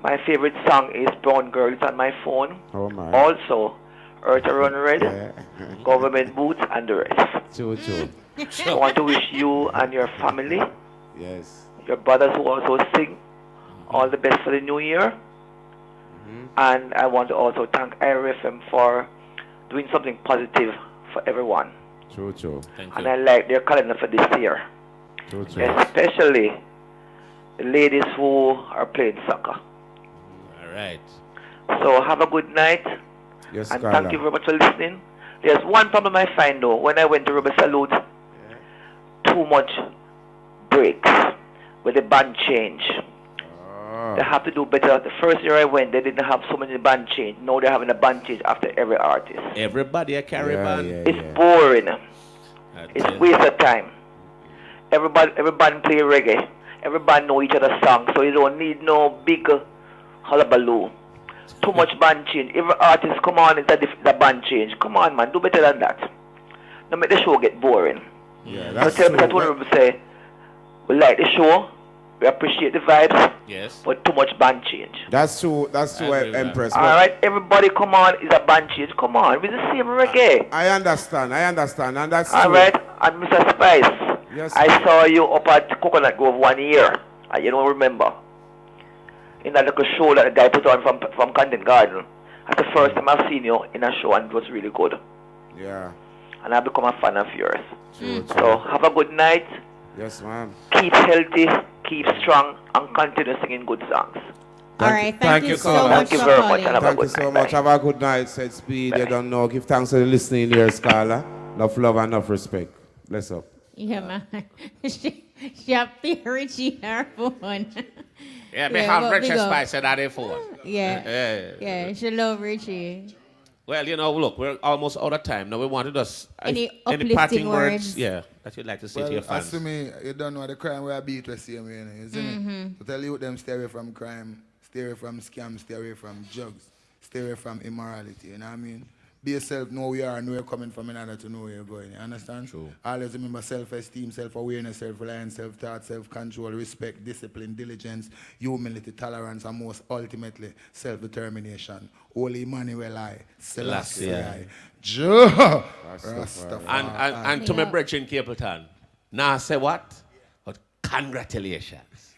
My favorite song is Brown Girls on my phone. Oh my. Also, Earth Run Red, Government Boots, and the rest. True. I want to wish you and your family, Yes. your brothers who also sing, all the best for the new year. And I want to also thank IRFM for doing something positive for everyone. True. And I like their calendar for this year. True. Especially the ladies who are playing soccer. All right. So have a good night. Yes, and Carla. thank you very much for listening. There's one problem I find though. When I went to Rebel Salute, too much breaks with the band change. They have to do better. The first year I went, they didn't have so many band change. Now they're having a band change after every artist. Everybody a carry band. It's boring. It's waste of time. Every band play reggae. Every band know each other's songs, so you don't need no big hullabaloo. Too much band change. Every artist come on, it's a band change. Come on, man, do better than that. Don't make the show get boring. Yeah, So that's tell me true. that one people say, we like the show, we appreciate the vibes, Yes. but too much band change. That's true, Empress. All right, everybody, come on, it's a band change. Come on, it's the same reggae. I understand, and that's All true. right, and Mr. Spice, Yes, I saw you up at Coconut Grove 1 year, and you don't remember. In that little show that the guy put on from Content Garden. That's the first time I've seen you in a show, and it was really good. Yeah. And I've become a fan of yours. True. So have a good night. Yes, ma'am. Keep healthy, keep strong, and continue singing good songs. All right, thank you so much Thank you for very much, calling. and have a Thank you good so night. much. Have a good night, said Speed. You don't know. Give thanks to the listening here, Scholar. Enough love and enough respect. Bless up. Yeah, man. she have to Richie her phone. Yeah, we have but Richie big up. Spice at that phone. Yeah, she love Richie. Well, you know, look, we're almost out of time. Now we wanted us Any parting uplifting words, words? yeah, that you'd like to say to your As fans. to me, you don't know the crime where I beat the same way, you see me? So tell you them stay away from crime, stay away from scams, stay away from drugs, stay away from immorality, you know what I mean? Be yourself, know where you are, know where you're coming from in order to know where you're going, you understand? True. Always remember self-esteem, self-awareness, self-reliance, self-thought, self-control, respect, discipline, diligence, humility, tolerance, and most ultimately, self-determination. Holy Emmanuel I, Selassie I. Jah Rastafari. And to my brethren Capleton, now say what? But congratulations.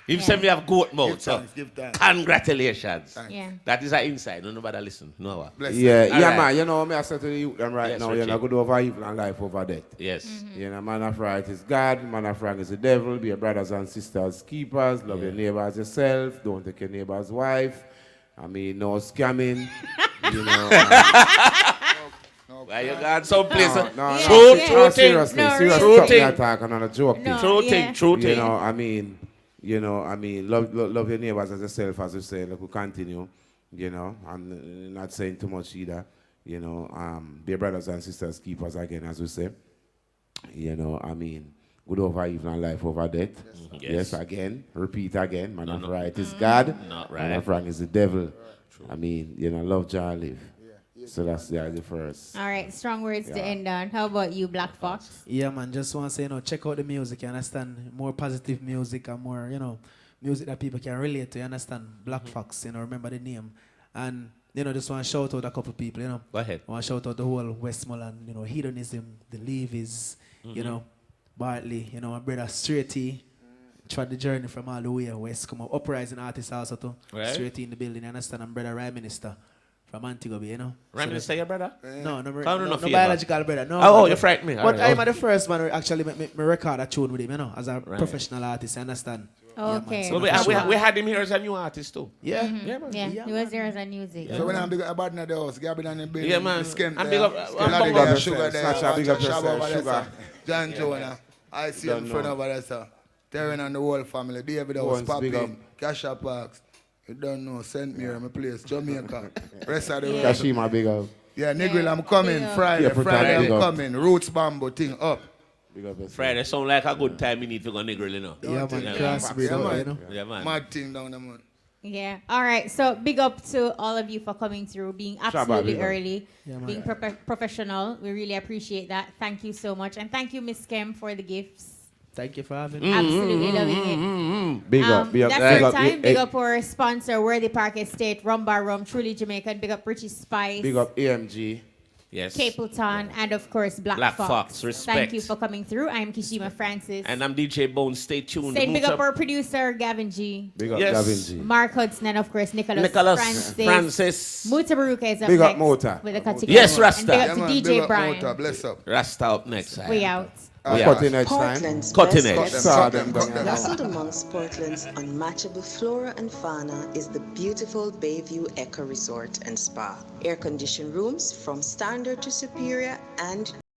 If say me have goat mouth, so give thanks. congratulations. Yeah. That is an inside. Nobody listen. No what? Yeah, All right. man. You know, me I say to the youth them right Yes, now, Richie. you know, good over evil and life over death. Yes. You know, man of right is God, man of wrong is the devil. Be your brothers and sisters keepers. Love your neighbor as yourself. Don't take your neighbor's wife. I mean, no scamming. You know. Why you got some place? No, True thing. seriously, No, serious True stuff thing. me attack and on a joke No, thing. True You thing. know, I mean, love your neighbors as yourself, as you say. Like we continue. You know, I'm not saying too much either. You know, be brothers and sisters keepers again, as we say. You know, I mean, good over evil and life over death. Yes, again, repeat again. Man of right is God. Not Man right. of wrong is the devil. I mean, you know, love Jah live. So that's the first. All right, strong words to end on. How about you, Blackfox? Yeah, man, just want to say, check out the music, you understand? More positive music and more, music that people can relate to, you understand? Blackfox, remember the name. And, just want to shout out a couple people, Go ahead. I want to shout out the whole Westmoreland, Hedonism, the Leavies, Bartley, my brother Straighty. Tried the journey from all the way west, come up, uprising artists also too. Right. Straighty in the building, you understand? And brother Rye Minister from Antigua, you know. Rhyme Minister, your brother? No, no no biological brother. No. Oh, you frightened me. But Right. I'm the first man who actually me record a tune with him, you know, as a professional artist, you understand? Okay. Yeah, So we had him here as a new artist too. Yeah. Yeah, man. Yeah, he was there as a music. So when I'm big about the house, Gabby and the building. Yeah, man. I'm big up. big up Sugar yourself. there. Snatch a big up yourself. Sugar. Sugar. John Jonah. I see him in front of us, sir. Terran and the whole family. David was popping. Kasha Parks. You don't know. St. Mary, my place. Jamaica. Rest of the world. Kashima, big up. Yeah, Negril, I'm coming. Friday. Yeah, Friday, I'm big up. coming. Roots Bamboo thing up. Big up yourself. Friday sound like a good time. You need to go nigger, you know. Yeah, man. Yeah, Crossbreed, man. you know. Yeah, man. Mad thing down the man. Yeah. All right. So big up to all of you for coming through, being absolutely big up. early, Yeah, man. being professional. We really appreciate that. Thank you so much. And thank you, Miss Kim, for the gifts. Thank you for having me. Absolutely loving it. Big up, big up. That's Big our up, time. Big up our sponsor, Worthy Park Estate, Rum Bar Rum, Truly Jamaican. Big up Richie Spice. Big up AMG. Yes. Capleton, and of course Black Fox. Fox. Respect. Thank you for coming through. I'm Kishima Francis. And I'm DJ Bones. Stay tuned. Saying big up our producer, Gavin G. Big up Yes. Gavin G. Mark Hudson, and of course Nicholas Francis. Muta Baruka is up Big next up Mota. with a category. Yes, Rasta. And big up Yeah, to man, DJ big up Brian. Mota, bless up. Rasta up next time. We out. Cutting edge time. Portland's Cutting best edge. Saw them down there. Nestled amongst Portland's unmatchable flora and fauna is the beautiful Bayview Eco Resort and Spa. Air-conditioned rooms from standard to superior and